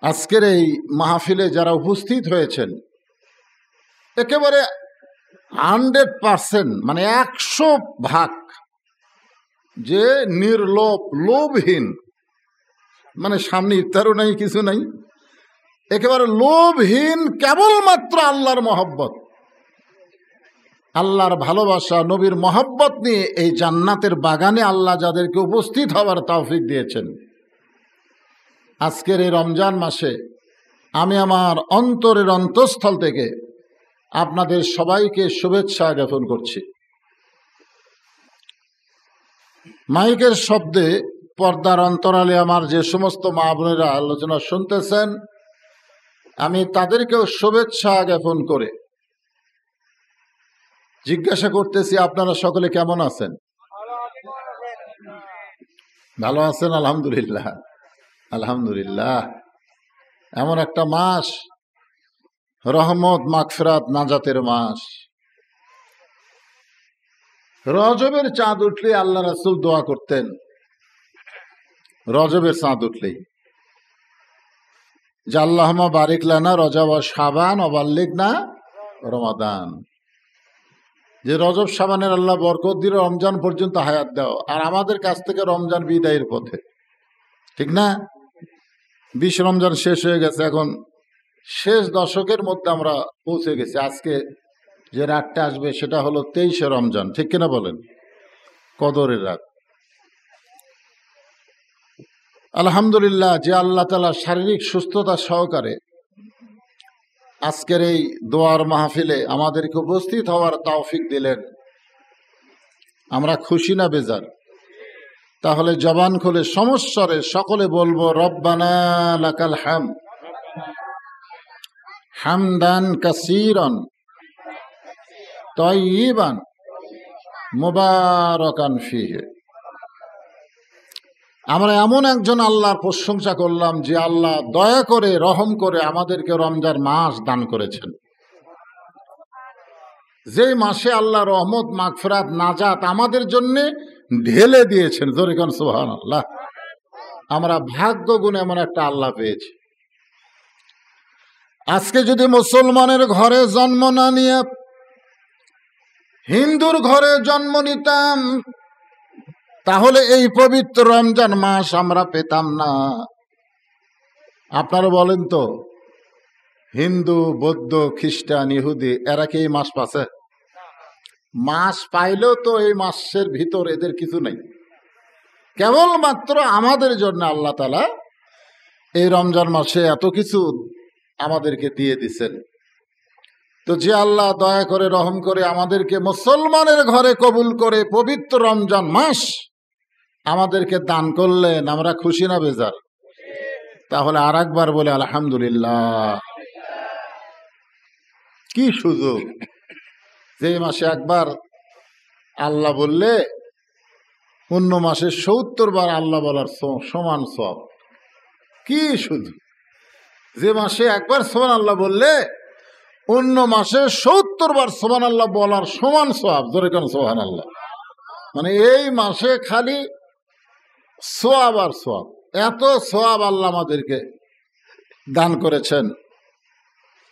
আজকের এই মাহফিলে যারা উপস্থিত হয়েছেন একেবারে 100%, মানে 100% যে নির্লোভ, লোভহীন, মানে সামনে ইফতারও নাই, কিছু নাই, একেবারে লোভহীন, কেবলমাত্র আল্লাহর মহব্বত, আল্লাহর ভালোবাসা, নবীর মহব্বত নিয়ে এই জান্নাতের বাগানে আল্লাহ যাদেরকে উপস্থিত হওয়ার তৌফিক দিয়েছেন, আজকের এই রমজান মাসে আমি আমার অন্তরের অন্তঃস্থল থেকে আপনাদের সবাইকে শুভেচ্ছা জ্ঞাপন করছি। মাইকের শব্দে পর্দার অন্তরালে আমার যে সমস্ত মা বোনেরা আলোচনা শুনতেছেন, আমি তাদেরকেও শুভেচ্ছা জ্ঞাপন করে জিজ্ঞাসা করতেছি, আপনারা সকলে কেমন আছেন? ভালো আছেন? আলহামদুলিল্লাহ, আলহামদুলিল্লাহ। এমন একটা মাস, রহমত, মাগফিরাত, নাজাতের মাস। রজবের চাঁদ উঠলে আল্লাহ রাসূল দোয়া করতেন, রজবের চাঁদ উঠলেই, যে আল্লাহুম্মা বারিক লানা রজব ওয়া শাবান ওয়া বাল্লিগনা রমাদান, যে রজব শাবানের আল্লাহ বরকত দিল, রমজান পর্যন্ত হায়াত দাও, আর আমাদের কাছ থেকে রমজান বিদায়ের পথে, ঠিক না? 20 রমজান শেষ হয়ে গেছে, এখন শেষ দশকের মধ্যে আমরা পৌঁছে গেছি। আজকে যে রাতটা আসবে সেটা হলো 23শে রমজান, ঠিক কিনা বলেন? কদরের রাত। আলহামদুলিল্লাহ, যে আল্লাহ তাআলা শারীরিক সুস্থতা সহকারে আজকের এই দোয়ার মাহফিলে আমাদেরকে উপস্থিত হওয়ার তৌফিক দিলেন, আমরা খুশি না বেজার? তাহলে জবান খুলে সমস্বরে সকলে বলবো, রব্বানা লাকাল হামদ হামদান কাসীরান তাইয়িবান মুবারাকান ফীহি। আমরা এমন একজন আল্লাহর প্রশংসা করলাম যে আল্লাহ দয়া করে, রহম করে আমাদেরকে রমজান মাস দান করেছেন, যেই মাসে আল্লাহ রহমত, মাগফিরাত, নাজাত আমাদের জন্য ঢেলে দিয়েছেন। জোরে কোন সুবহানাল্লাহ। আমরা ভাগ্য গুণে এমন একটা আল্লাহ পেয়েছি। আজকে যদি মুসলমানের ঘরে জন্ম না নিয়ে হিন্দুর ঘরে জন্ম নিতাম, তাহলে এই পবিত্র রমজান মাস আমরা পেতাম না। আপনারা বলেন তো, হিন্দু, বৌদ্ধ, খ্রিস্টান, ইহুদি এরা কি এই মাস পাচ্ছে? মাস পাইলেও তো এই মাসের ভিতর এদের কিছু নেই। কেবলমাত্র আমাদের জন্য আল্লাহ তাআলা এই রমজান মাসে এত কিছু আমাদেরকে দিয়ে দিছেন। তো যে আল্লাহ দয়া করে, রহম করে আমাদেরকে মুসলমানের ঘরে কবুল করে পবিত্র রমজান মাস আমাদেরকে দান করলেন, আমরা খুশি না বেজার? তাহলে আর একবার বলে আলহামদুলিল্লাহ। কি সুযোগ যে মাসে একবার আল্লাহ বললে অন্য মাসে 70 বার আল্লাহ বলার সমান সওয়াব। কি সুযোগ যে মাসে একবার সুবহানাল্লাহ বললে অন্য মাসে 70 বার সুবহানাল্লাহ বলার সমান সওয়াব। জোরে কেন সুবহানাল্লাহ। মানে এই মাসে খালি সওয়াব আর সওয়াব, এত সওয়াব আল্লাহ আমাদেরকে দান করেছেন।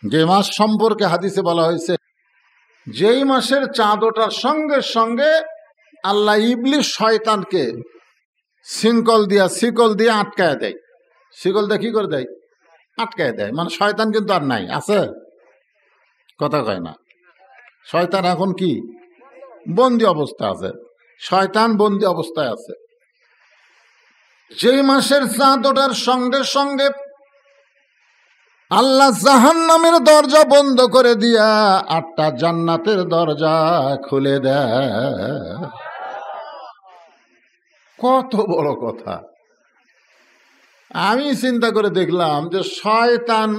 যে মাস সম্পর্কে হাদিসে বলা হয়েছে, যেই মাসের চাঁদ ওঠার সঙ্গে সঙ্গে আল্লাহ ইবলিস শয়তানকে শিকল দিয়ে আটকায় দেয়। শিকল দিয়ে কি করে দেয়? আটকায় দেয়। মানে শয়তান কিন্তু আর নাই, আছে? কথা কয় না। শয়তান এখন কি? বন্দি অবস্থা আছে। শয়তান বন্দি অবস্থায় আছে। যেই মাসের চাঁদ ওঠার সঙ্গে সঙ্গে আল্লাহ জাহান্নামের দরজা বন্ধ করে দিয়া 8টা জান্নাতের দরজা খুলে দেয়। কত বড় কথা! আমি চিন্তা করে দেখলাম যে শয়তান,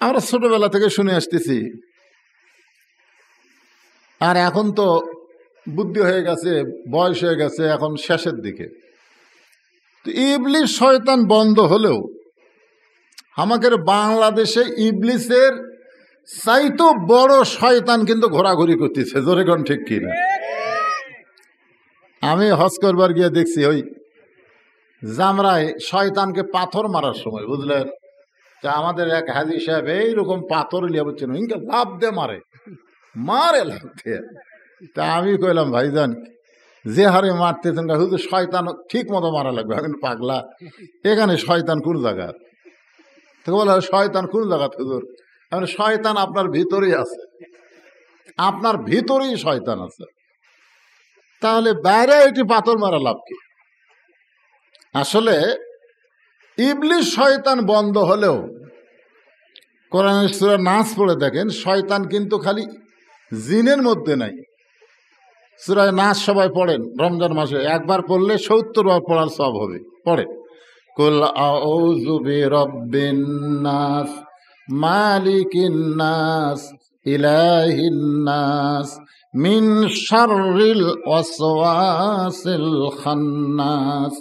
আমরা ছোটবেলা থেকে শুনে আসতেছি, আর এখন তো বুদ্ধি হয়ে গেছে, বয়স হয়ে গেছে, এখন শেষের দিকে। তো ইবলিস শয়তান বন্ধ হলেও আমাদের বাংলাদেশে ইবলিসের চাইতো বড় শয়তান কিন্তু ঘোরাঘুরি করতেছে। জোরে কোন ঠিক কিনা? আমি হজ করবার গিয়ে দেখছি, ওই জামরায় শয়তানকে পাথর মারার সময়, বুঝলেন? তা আমাদের এক হাজি সাহেব এইরকম পাথর লিয়া বলছেন, ইনকে লাভ দে মারে লাভ দে। তা আমি কইলাম, ভাইজান যে হারে মারতেছেন হুজুর, শয়তান ঠিক মতো মারা লাগবে। এখন পাগলা, এখানে শয়তান কোন জায়গা? তো বলে, শয়তান কোন জায়গা হুজুর? এখন শয়তান আপনার ভিতরেই আছে, আপনার ভিতরেই শয়তান আছে। তাহলে বাইরে এটি পাথর মারা লাভ কি? আসলে ইবলিস শয়তান বন্ধ হলেও কোরআনের সূরা নাস পড়ে দেখেন, শয়তান কিন্তু খালি জিনের মধ্যে নাই। সূরা নাস সবাই পড়েন রমজান মাসে, একবার পড়লে ৭০ বার পড়ার সওয়াব হবে। পড়ে, কুল আউযু বিরাব্বিন নাস মালিকিন নাস ইলাহিন নাস মিন শাররিল ওয়াসওয়াসিল খান্নাস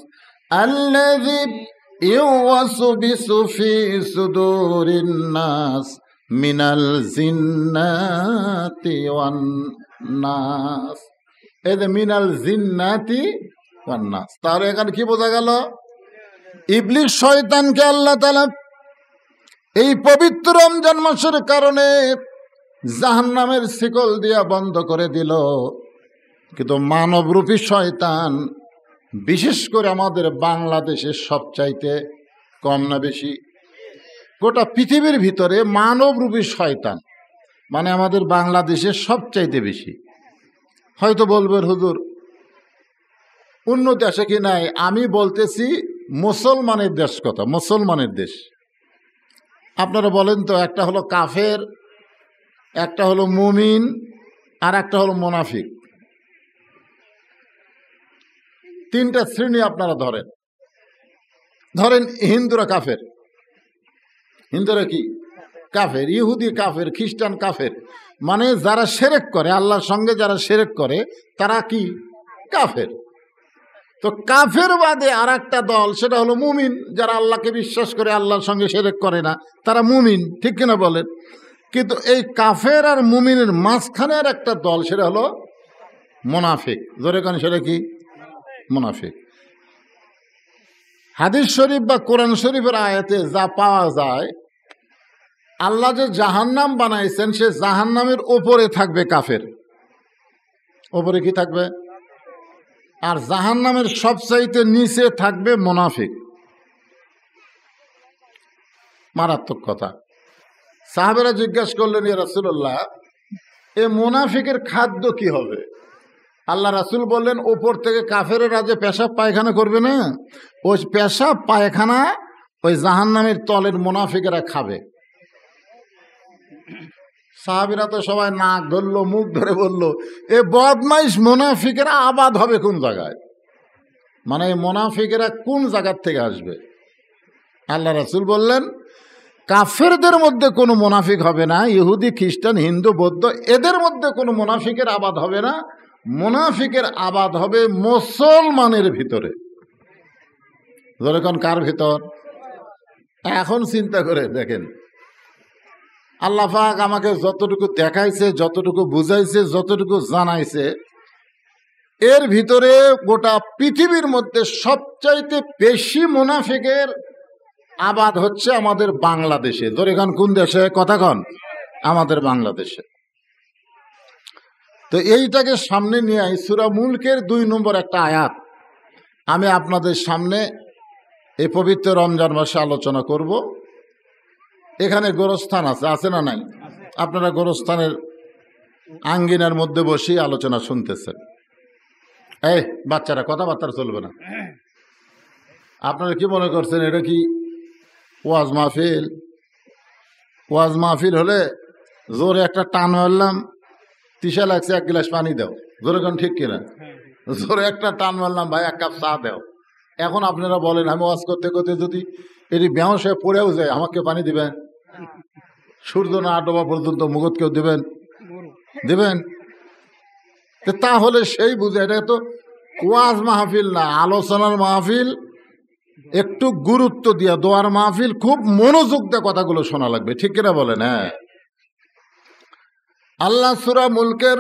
আল্লাযী ইউওয়াসবিসু ফি সুদুরিন নাস মিনাল জিন্নাতি ওয়ান নাস। এই যে মিনাল জিন্নাতি ওয়ান নাস, তাহলে এখানে কি বোঝা গেল? ইবলিস শয়তানকে আল্লাহ তাআলা এই পবিত্র রমজান মাসের কারণে জাহান্নামের শিকল দিয়া বন্ধ করে দিল। কিন্তু মানবরূপী শয়তান, বিশেষ করে আমাদের বাংলাদেশের সবচাইতে কম না বেশি? গোটা পৃথিবীর ভিতরে মানবরূপী শয়তান মানে আমাদের বাংলাদেশের সবচাইতে বেশি। হয়তো বলবেন, হুজুর উন্নতি আসে কি নাই? আমি বলতেছি মুসলমানের দেশ কথা, মুসলমানের দেশ। আপনারা বলেন তো, একটা হলো কাফের, একটা হলো মুমিন, আর একটা হলো মুনাফিক। তিনটা শ্রেণী আপনারা ধরেন। ধরেন হিন্দুরা কাফের, হিন্দুরা কি কাফের, ইহুদি কাফের, খ্রিস্টান কাফের, মানে যারা শিরক করে, আল্লাহর সঙ্গে যারা শিরক করে তারা কি কাফের। তো কাফের বাদে আর একটা দল, সেটা হলো মুমিন, যারা আল্লাহকে বিশ্বাস করে, আল্লাহর সঙ্গে শিরক করে না, তারা মুমিন, ঠিক কিনা বলেন? কিন্তু এই কাফের আর মুমিনের মাঝখানে আর একটা দল, সেটা হলো মুনাফিক। ধরে কেন, সেটা কি? মুনাফিক। হাদিস শরীফ বা কোরআন শরীফের আয়াতে যা পাওয়া যায়, আল্লাহ যে জাহান্নাম বানাইছেন, সে জাহান্নামের ওপরে থাকবে কাফের। ওপরে কি থাকবে? আর জাহান্নামের সবচাইতে নিচে থাকবে মুনাফিক। মারাত্মক কথা। সাহাবেরা জিজ্ঞাসা করলেন, ইয়া রাসূলুল্লাহ, এ মুনাফিকের খাদ্য কি হবে? আল্লাহ রাসূল বললেন, ওপর থেকে কাফেরেরা যে পেশাব পায়খানা করবে না, ওই পেশাব পায়খানা ওই জাহান্নামের তলের মুনাফিকেরা খাবে। সাহাবীরা তো সবাই নাক ধরলো, মুখ ধরে বলল, এ বদমাইশ মুনাফিকেরা আবাদ হবে কোন জায়গায়? মানে এই মুনাফিকেরা কোন জায়গার থেকে আসবে? আল্লাহ রাসূল বললেন, কাফেরদের মধ্যে কোনো মুনাফিক হবে না, ইহুদি খ্রিস্টান হিন্দু বৌদ্ধ এদের মধ্যে কোনো মুনাফিকের আবাদ হবে না। মুনাফিকের আবাদ হবে মুসলমানের ভিতরে। যেরকম কার ভিতর? এখন চিন্তা করে দেখেন, আল্লাহ পাক আমাকে যতটুকু দেখাইছে, যতটুকু বুঝাইছে, যতটুকু জানাইছে, এর ভিতরে গোটা পৃথিবীর মধ্যে সবচাইতে বেশি মুনাফিকের আবাদ হচ্ছে আমাদের বাংলাদেশে। যেরকম কোন দেশে? কথা কন। আমাদের বাংলাদেশে। তো এইটাকে সামনে নিয়ে সূরা মুলকের ২ নম্বর একটা আয়াত আমি আপনাদের সামনে এই পবিত্র রমজান মাসে আলোচনা করব। এখানে গোরস্থান আছে, আছে না নাই? আপনারা গোরস্থানের আঙ্গিনার মধ্যে বসে আলোচনা শুনতেছেন। এই বাচ্চারা, কথাবার্তা চলবে না। আপনারা কি মনে করছেন এটা কি ওয়াজ মাহফিল? ওয়াজ মাহফিল হলে জোরে একটা টান মারলাম, তৃষা লাগছে, 1 গ্লাস পানি দাও, জোরে কোন ঠিক কিনা? জোরে একটা টান মারলাম, ভাই 1 কাপ চা দাও। এখন আপনারা বলেন, আমি ওয়াজ করতে করতে যদি এটি বেহুশ হয়ে পড়েও যায়, আমাকে পানি দিবেন? সূর্য না ডোবা পর্যন্ত মুগত কেউ দিবেন? দিবেন? তাহলে সেই বুঝে এটা তো ওয়াজ মাহফিল না, আলোচনার মাহফিল। একটু গুরুত্ব দিয়া দোয়ার মাহফিল, খুব মনোযোগ দিয়ে কথাগুলো শোনা লাগবে, ঠিক কিনা বলেন? হ্যাঁ। আল্লাহ সূরা মুলকের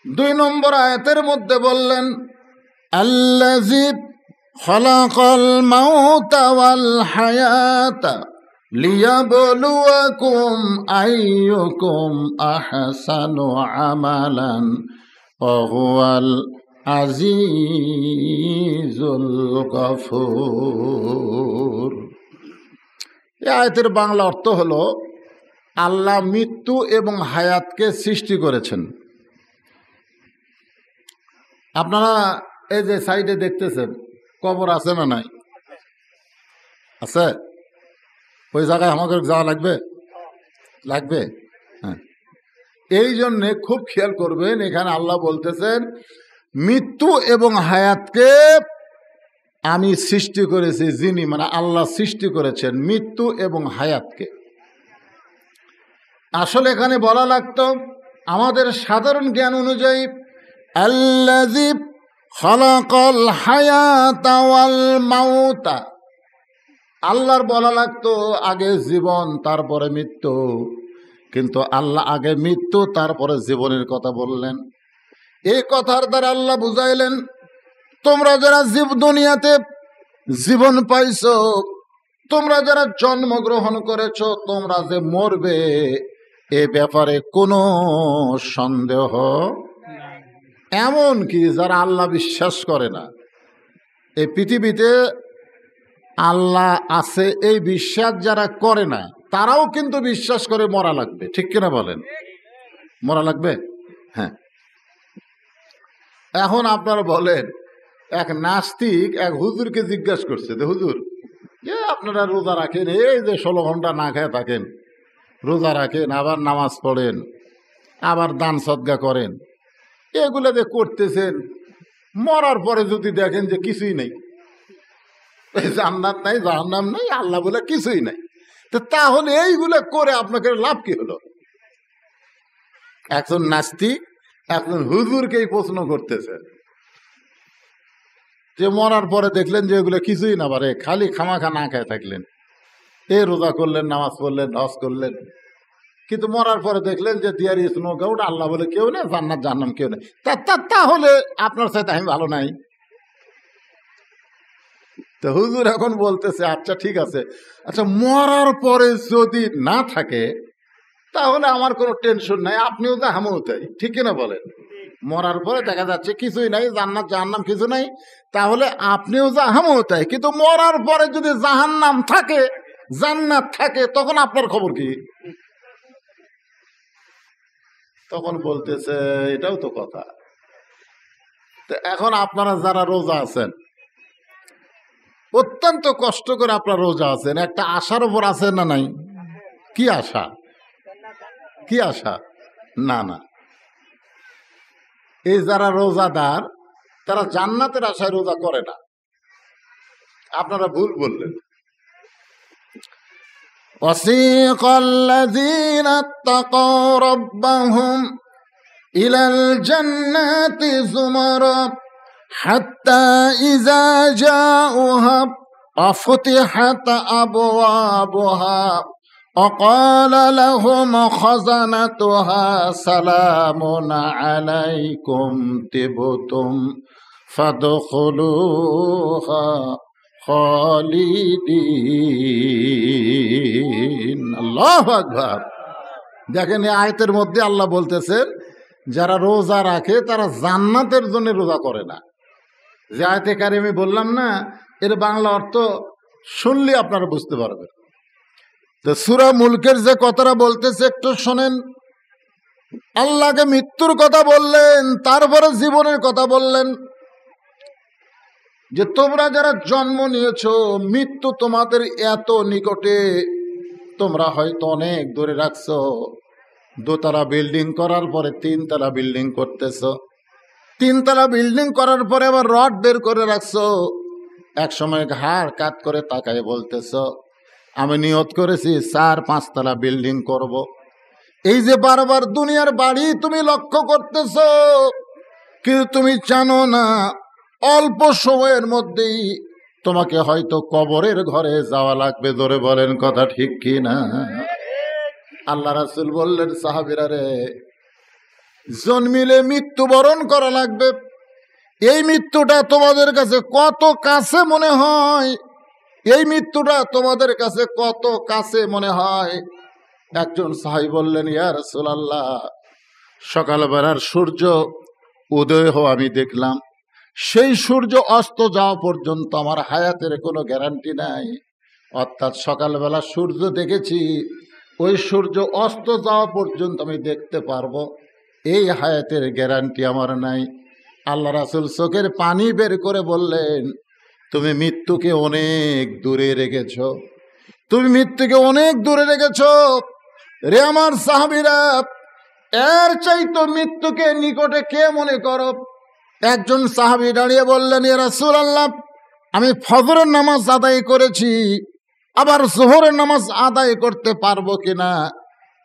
২ নম্বর আয়াতের মধ্যে বললেন, আল্লাযী খালাকাল মাউতা ওয়াল হায়াতা লিয়াবলুয়াকুম আইয়ুকুম আহসানু আমালান ওয়া হুয়াল আজিজুল গফুর। এই আয়াতের বাংলা অর্থ হলো আল্লাহ মৃত্যু এবং হায়াতকে সৃষ্টি করেছেন। আপনারা এই যে সাইডে দেখতেছেন কবর আছে না নাই? আছে। ওই জায়গায় আমাকে যাওয়া লাগবে লাগবে হ্যাঁ। এই জন্যে খুব খেয়াল করবেন, এখানে আল্লাহ বলতেছেন মৃত্যু এবং হায়াতকে আমি সৃষ্টি করেছি। যিনি মানে আল্লাহ সৃষ্টি করেছেন মৃত্যু এবং হায়াতকে। আসলে এখানে বলা লাগতো আমাদের সাধারণ জ্ঞান অনুযায়ী আল্লাযী খালাকাল হায়াতা ওয়াল মাউতা, আল্লাহর বলা লাগতো আগে জীবন তারপরে মৃত্যু, কিন্তু আল্লাহ আগে মৃত্যু তারপরে জীবনের কথা বললেন। এই কথার দ্বারা আল্লাহ বুঝাইলেন তোমরা যারা দুনিয়াতে জীবন পাইছো, তোমরা যারা জন্মগ্রহণ করেছো, তোমরা যে মরবে এ ব্যাপারে কোনো সন্দেহ। এমন কি যারা আল্লাহ বিশ্বাস করে না, এই পৃথিবীতে আল্লাহ আছে এই বিশ্বাস যারা করে না, তারাও কিন্তু বিশ্বাস করে মরা লাগবে। ঠিক কিনা বলেন? মরা লাগবে। হ্যাঁ। এখন আপনারা বলেন, এক নাস্তিক এক হুজুরকে জিজ্ঞাসা করছে যে হুজুর আপনারা রোজা রাখেন, এই যে 16 ঘন্টা না খেয়ে থাকেন, রোজা রাখেন, আবার নামাজ পড়েন, আবার দান সদকা করেন, এগুলো যে করতেছেন, মরার পরে যদি দেখেন যে কিছুই নেই, জান্নাত নাই, জাহান্নাম নাই, আল্লাহ বলে কিছুই নাই, তো তাহলে এইগুলো করে আপনাকে লাভ কি হলো? একজন নাস্তিক একজন হুজুরকেই প্রশ্ন করতেছে যে মরার পরে দেখলেন যে এগুলো কিছুই না পারে, খালি খামাখা না খায় থাকলেন, এই রোজা করলেন, নামাজ পড়লেন, হজ করলেন, কিন্তু মরার পরে দেখলেন যে দিয়ার ইসনো গাউড, আল্লাহ বলে কেউ নেই, জান্নাত জাহান্নাম কেউ নেই, তাহলে আপনার সাথে আমি ভালো নাই। তো হুজুর এখন বলতেছে আচ্ছা ঠিক আছে, আচ্ছা মরার পরে যদি না থাকে তাহলে আমার কোনো টেনশন নাই, আপনিও যা আমিও তাই। ঠিক কিনা বলেন? মরার পরে দেখা যাচ্ছে কিছুই নাই, জান্নাত জাহান্নাম কিছু নাই, তাহলে আপনিও যা আমিও তাই। কিন্তু মরার পরে যদি জাহান্নাম থাকে জান্নাত থাকে, তখন আপনার খবর কি? তখন বলতেছে এটাও তো কথা। তো এখন আপনারা যারা রোজা আছেন, অত্যন্ত কষ্ট করে আপনারা রোজা আছেন, একটা আশার উপর আছেন না নাই? কি আশা? কি আশা? না না, এই যারা রোজাদার তারা জান্নাতের আশায় রোজা করে না, আপনারা ভুল বললেন। وَسِيقَ الَّذِينَ اتَّقَوْا رَبَّهُمْ إِلَى الْجَنَّةِ زُمَرًا حَتَّى إِذَا جَاءُوهَا وَفُتِحَتْ أَبْوَابُهَا وَقَالَ لَهُمْ خَزَنَتُهَا سَلَامٌ عَلَيْكُمْ طِبْتُمْ فَادْخُلُوهَا খালিদিন। আল্লাহু আকবার। দেখেন এই আয়াতের মধ্যে আল্লাহ বলতেছেন যারা রোজা রাখে তারা জান্নাতের জন্য রোজা করে না। যে আয়াতে কারিমে বললাম না, এর বাংলা অর্থ শুনলে আপনারা বুঝতে পারবেন। তো সূরা মুলকের যে কথাটা বলতেছে একটু শোনেন। আল্লাহকে মৃত্যুর কথা বললেন, তারপরে জীবনের কথা বললেন, যে তোমরা যারা জন্ম নিয়েছো মৃত্যু তোমাদের এত নিকটে, তোমরা হয়তো অনেক দূরে রাখছো, দোতলা বিল্ডিং করার পরে 3 তলা বিল্ডিং করতেছো, 3 তলা বিল্ডিং করার পরে আবার রড বের করে রাখছো, এক সময় ঘাড় কাত করে তাকায় বলতেছো আমি নিয়ত করেছি 4-5 তলা বিল্ডিং করব। এই যে বারবার দুনিয়ার বাড়ি তুমি লক্ষ্য করতেছো, কিন্তু তুমি জানো না অল্প সময়ের মধ্যেই তোমাকে হয়তো কবরের ঘরে যাওয়া লাগবে। ধরে বলেন কথা ঠিক কি না? আল্লাহ রাসূল বললেন সাহাবীরা রে, জন্মিলে মৃত্যুবরণ করা লাগবে, এই মৃত্যুটা তোমাদের কাছে কত কাছে মনে হয়, এই মৃত্যুটা তোমাদের কাছে কত কাছে মনে হয়। একজন সাহাবী বললেন, ইয়া রাসূলুল্লাহ, সকালবেলার সূর্য উদয় হওয়া আমি দেখলাম, সেই সূর্য অস্ত যাওয়া পর্যন্ত আমার হায়াতের কোনো গ্যারান্টি নাই। অর্থাৎ সকালবেলা সূর্য দেখেছি, ওই সূর্য অস্ত যাওয়া পর্যন্ত আমি দেখতে পারবো, এই হায়াতের গ্যারান্টি আমার নাই। আল্লাহ রাসূল চোখের পানি বের করে বললেন, তুমি মৃত্যুকে অনেক দূরে রেখেছ, তুমি মৃত্যুকে অনেক দূরে রেখেছ। রে আমার সাহাবীরা, এর চাইতো মৃত্যুকে নিকটে কে মনে করো? একজন সাহাবী দাঁড়িয়ে বললেন, ইয়া রাসূলুল্লাহ, আমি ফজরের নামাজ আদায় করেছি, আবার যোহরের নামাজ আদায় করতে পারবো কিনা,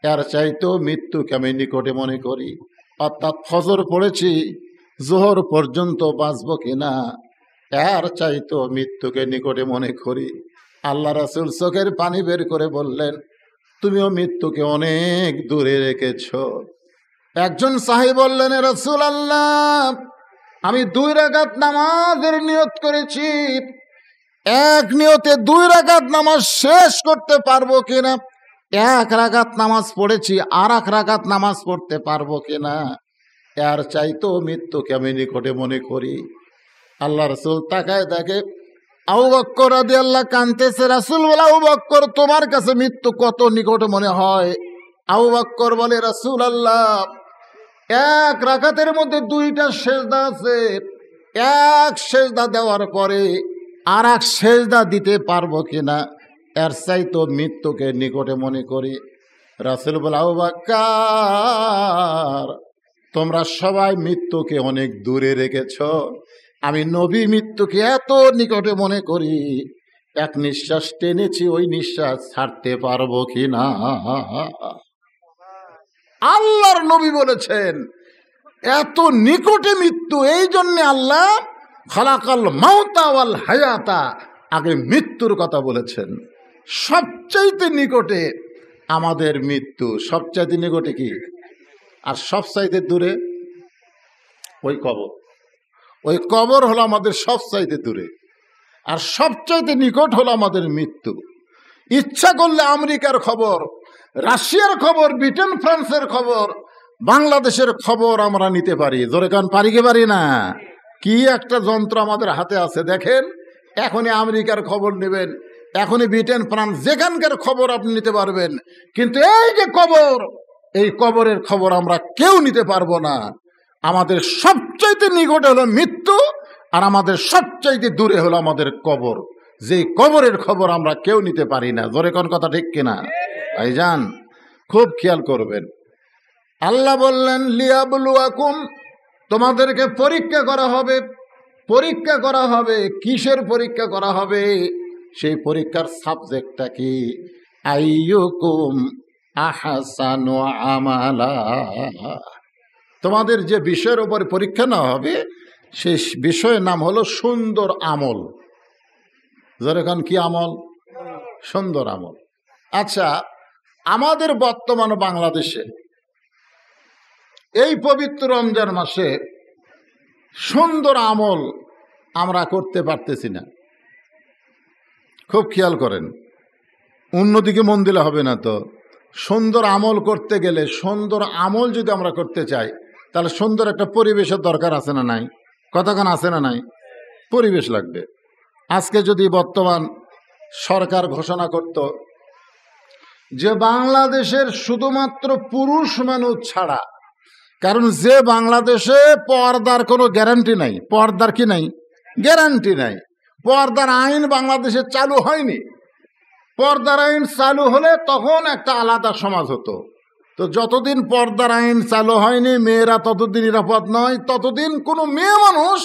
এর চাইতো মৃত্যুকে আমি নিকটে মনে করি। অর্থাৎ ফজর পড়েছি, যোহর পর্যন্ত বাঁচবো কিনা, এর চাইতো মৃত্যুকে নিকটে মনে করি। আল্লাহ রাসূল চোখের পানি বের করে বললেন, তুমিও মৃত্যুকে অনেক দূরে রেখেছ। একজন সাহাবী বললেন, ইয়া রাসূলুল্লাহ, আমি 2 রাকাত নামাজের নিয়ত করেছি, এক নিয়তে 2 রাকাত নামাজ শেষ করতে পারবো কিনা, 1 রাকাত নামাজ পড়েছি, আর 1 রাকাত নামাজ পড়তে পারবো কিনা, এর চাইতো মৃত্যুকে আমি নিকটে মনে করি। আল্লাহ রাসূল তাকায় দেখে আবু বকর রাদিয়াল্লাহু কাঁদতেছে। রাসূল বলে, আবু বকর, তোমার কাছে মৃত্যু কত নিকটে মনে হয়? আবু বকর বলে, রাসূলুল্লাহ, 1 রাকাতের মধ্যে 2টা সেজদা আছে, এক সেজদা দেওয়ার পরে আর এক সেজদা দিতে পারবো কিনা, এর চাইতো মৃত্যুকে নিকটে মনে করি। রাসূল বলে, আবু বকর, তোমরা সবাই মৃত্যুকে অনেক দূরে রেখেছ, আমি নবী মৃত্যুকে এত নিকটে মনে করি, এক নিঃশ্বাস টেনেছি, ওই নিঃশ্বাস ছাড়তে পারবো কিনা। আল্লাহর নবী বলেছেন এত নিকটে মৃত্যু, এই জন্য আল্লাহ খালাকাল মাউতা ওয়াল হায়াতা, আগে মৃত্যুর কথা বলেছেন। সবচাইতে নিকটে আমাদের মৃত্যু, সবচাইতে নিকটে কি? আর সবচাইতে দূরে ওই কবর। ওই কবর হলো আমাদের সবচাইতে দূরে, আর সবচাইতে নিকট হলো আমাদের মৃত্যু। ইচ্ছা করলে আমেরিকার খবর, রাশিয়ার খবর, ব্রিটেন ফ্রান্সের খবর, বাংলাদেশের খবর আমরা নিতে পারি। জোরে কান পারি কি পারি না? কি একটা যন্ত্র আমাদের হাতে আছে দেখেন। এখনই আমেরিকার খবর নেবেন, এখনই ব্রিটেন ফ্রান্স, যেখানকার খবর আপনি নিতে পারবেন। কিন্তু এই যে কবর, এই কবরের খবর আমরা কেউ নিতে পারবো না। আমাদের সবচাইতে নিকটে হলো মৃত্যু, আর আমাদের সবচাইতে দূরে হলো আমাদের কবর। যে কবরের খবর আমরা কেউ নিতে পারি না। জোরে কোন কথা ঠিক কিনা ভাইজান? খুব খেয়াল করবেন। আল্লাহ বললেন, লিয়াবলুয়াকুম, তোমাদেরকে পরীক্ষা করা হবে। পরীক্ষা করা হবে, কিসের পরীক্ষা করা হবে? সেই পরীক্ষার সাবজেক্টটা কি? আইয়ুকুম আহসানু আমালা। তোমাদের যে বিষয়ের উপর পরীক্ষা নেওয়া হবে, সেই বিষয়ের নাম হলো সুন্দর আমল। যেরকম কি আমল? সুন্দর আমল। আচ্ছা, আমাদের বর্তমান বাংলাদেশে এই পবিত্র রমজান মাসে সুন্দর আমল আমরা করতে পারতেছি না। খুব খেয়াল করেন, অন্যদিকে মন দিলে হবে না তো। সুন্দর আমল করতে গেলে, সুন্দর আমল যদি আমরা করতে চাই, তাহলে সুন্দর একটা পরিবেশের দরকার আছে না নাই? কতক্ষণ আছে না নাই? পরিবেশ লাগবে। আজকে যদি বর্তমান সরকার ঘোষণা করত যে বাংলাদেশের শুধুমাত্র পুরুষ মানুষ ছাড়া, কারণ যে বাংলাদেশে পর্দার কোনো গ্যারান্টি নাই, পর্দার কি নাই? গ্যারান্টি নাই। পর্দার আইন বাংলাদেশে চালু হয়নি। পর্দার আইন চালু হলে তখন একটা আলাদা সমাজ হতো। তো যতদিন পর্দার আইন চালু হয়নি, মেয়েরা ততদিন নিরাপদ নয়, ততদিন কোনো মেয়ে মানুষ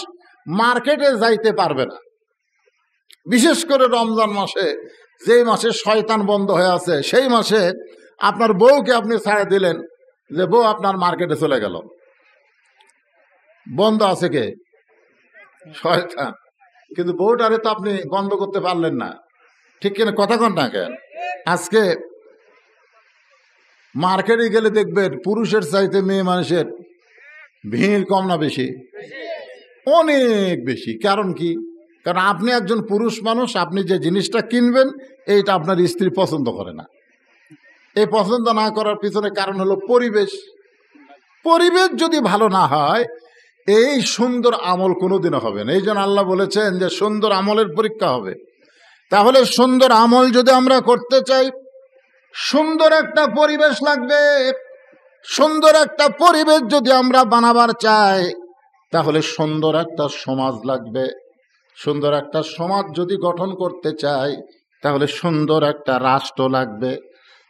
মার্কেটে যাইতে পারবে না। বিশেষ করে রমজান মাসে, যেই মাসে শয়তান বন্ধ হয়ে আছে, সেই মাসে আপনার বউকে আপনি ছেড়ে দিলেন যে বউ আপনার মার্কেটে চলে গেল, বন্ধ আছে কে? শয়তান। কিন্তু বউটারে তো আপনি বন্ধ করতে পারলেন না, ঠিক কিনা? কথা কন না কেন? আজকে মার্কেটে গেলে দেখবেন পুরুষের চাইতে মেয়ে মানুষের ভিড় কম না বেশি? অনেক বেশি। কারণ কি? কারণ আপনি একজন পুরুষ মানুষ, আপনি যে জিনিসটা কিনবেন এইটা আপনার স্ত্রী পছন্দ করে না। এই পছন্দ না করার পিছনে কারণ হলো পরিবেশ। পরিবেশ যদি ভালো না হয় এই সুন্দর আমল কোনোদিনও হবে না। এই জন্য আল্লাহ বলেছেন যে সুন্দর আমলের পরীক্ষা হবে। তাহলে সুন্দর আমল যদি আমরা করতে চাই, সুন্দর একটা পরিবেশ লাগবে। সুন্দর একটা পরিবেশ যদি আমরা বানাবার চাই, তাহলে সুন্দর একটা সমাজ লাগবে। সুন্দর একটা সমাজ যদি গঠন করতে চাই, তাহলে সুন্দর একটা রাষ্ট্র লাগবে।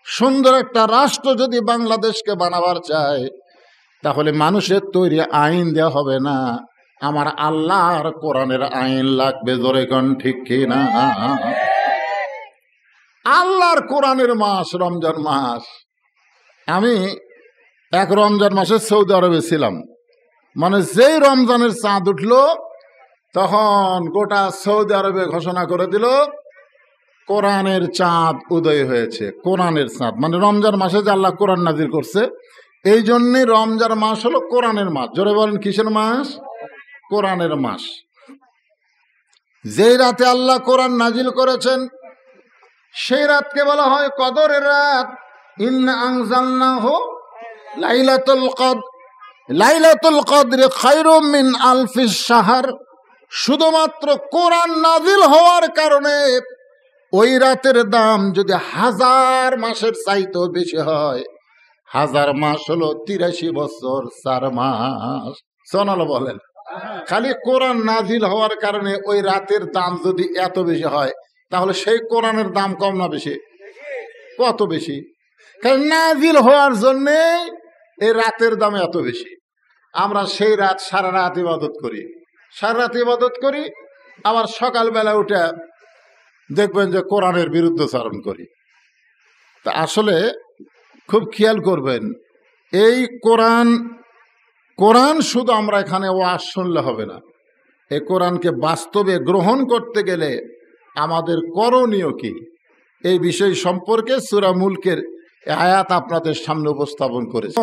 সুন্দর একটা রাষ্ট্র যদি বাংলাদেশকে বানাবার চাই, তাহলে মানুষের তৈরি আইন দেওয়া হবে না, আমার আল্লাহর কোরআনের আইন লাগবে। জোরে কোন ঠিক কিনা? আল্লাহর কোরআনের মাস রমজান মাস। আমি এক রমজান মাসে সৌদি আরবে ছিলাম। মানে যেই রমজানের চাঁদ উঠলো তখন গোটা সৌদি আরবে ঘোষণা করে দিল কোরআনের চাঁদ উদয় হয়েছে। কোরআনের চাঁদ মানে রমজান মাসে যে আল্লাহ কোরআন নাজিল করছে, এই জন্যই রমজান মাস হলো কোরআনের মাস। জোরে বলেন কিসের মাস? কোরআনের মাস। যেই রাতে আল্লাহ কোরআন নাজিল করেছেন সেই রাতকে বলা হয় কদরের রাত। ইন্না আনজালনাহু লাইলাতুল কদর। লাইলাতুল কদর খায়রুম মিন আলফিশ শাহর। শুধুমাত্র কোরআন নাজিল হওয়ার কারণে ওই রাতের দাম যদি 1000 মাসের চাইতেও বেশি হয়, 1000 মাস হলো 83 বছর 4 মাস। সোনাল বলেন, খালি কোরআন নাজিল হওয়ার কারণে ওই রাতের দাম যদি এত বেশি হয়, তাহলে সেই কোরআনের দাম কম না বেশি? কত বেশি? কারণ নাজিল হওয়ার জন্যে এই রাতের দাম এত বেশি। আমরা সেই রাত সারা রাত ইবাদত করি, সারা রাত ইবাদত করি, আবার সকালবেলা উঠে দেখবেন যে কোরআনের বিরুদ্ধচারণ করি। তা আসলে খুব খেয়াল করবেন, এই কোরআন শুধু আমরা এখানে ওয়াজ শুনলে হবে না। এই কোরআনকে বাস্তবে গ্রহণ করতে গেলে আমাদের করণীয় কি, এই বিষয় সম্পর্কে সূরা মুলকের আয়াত আপনাদের সামনে উপস্থাপন করেছে।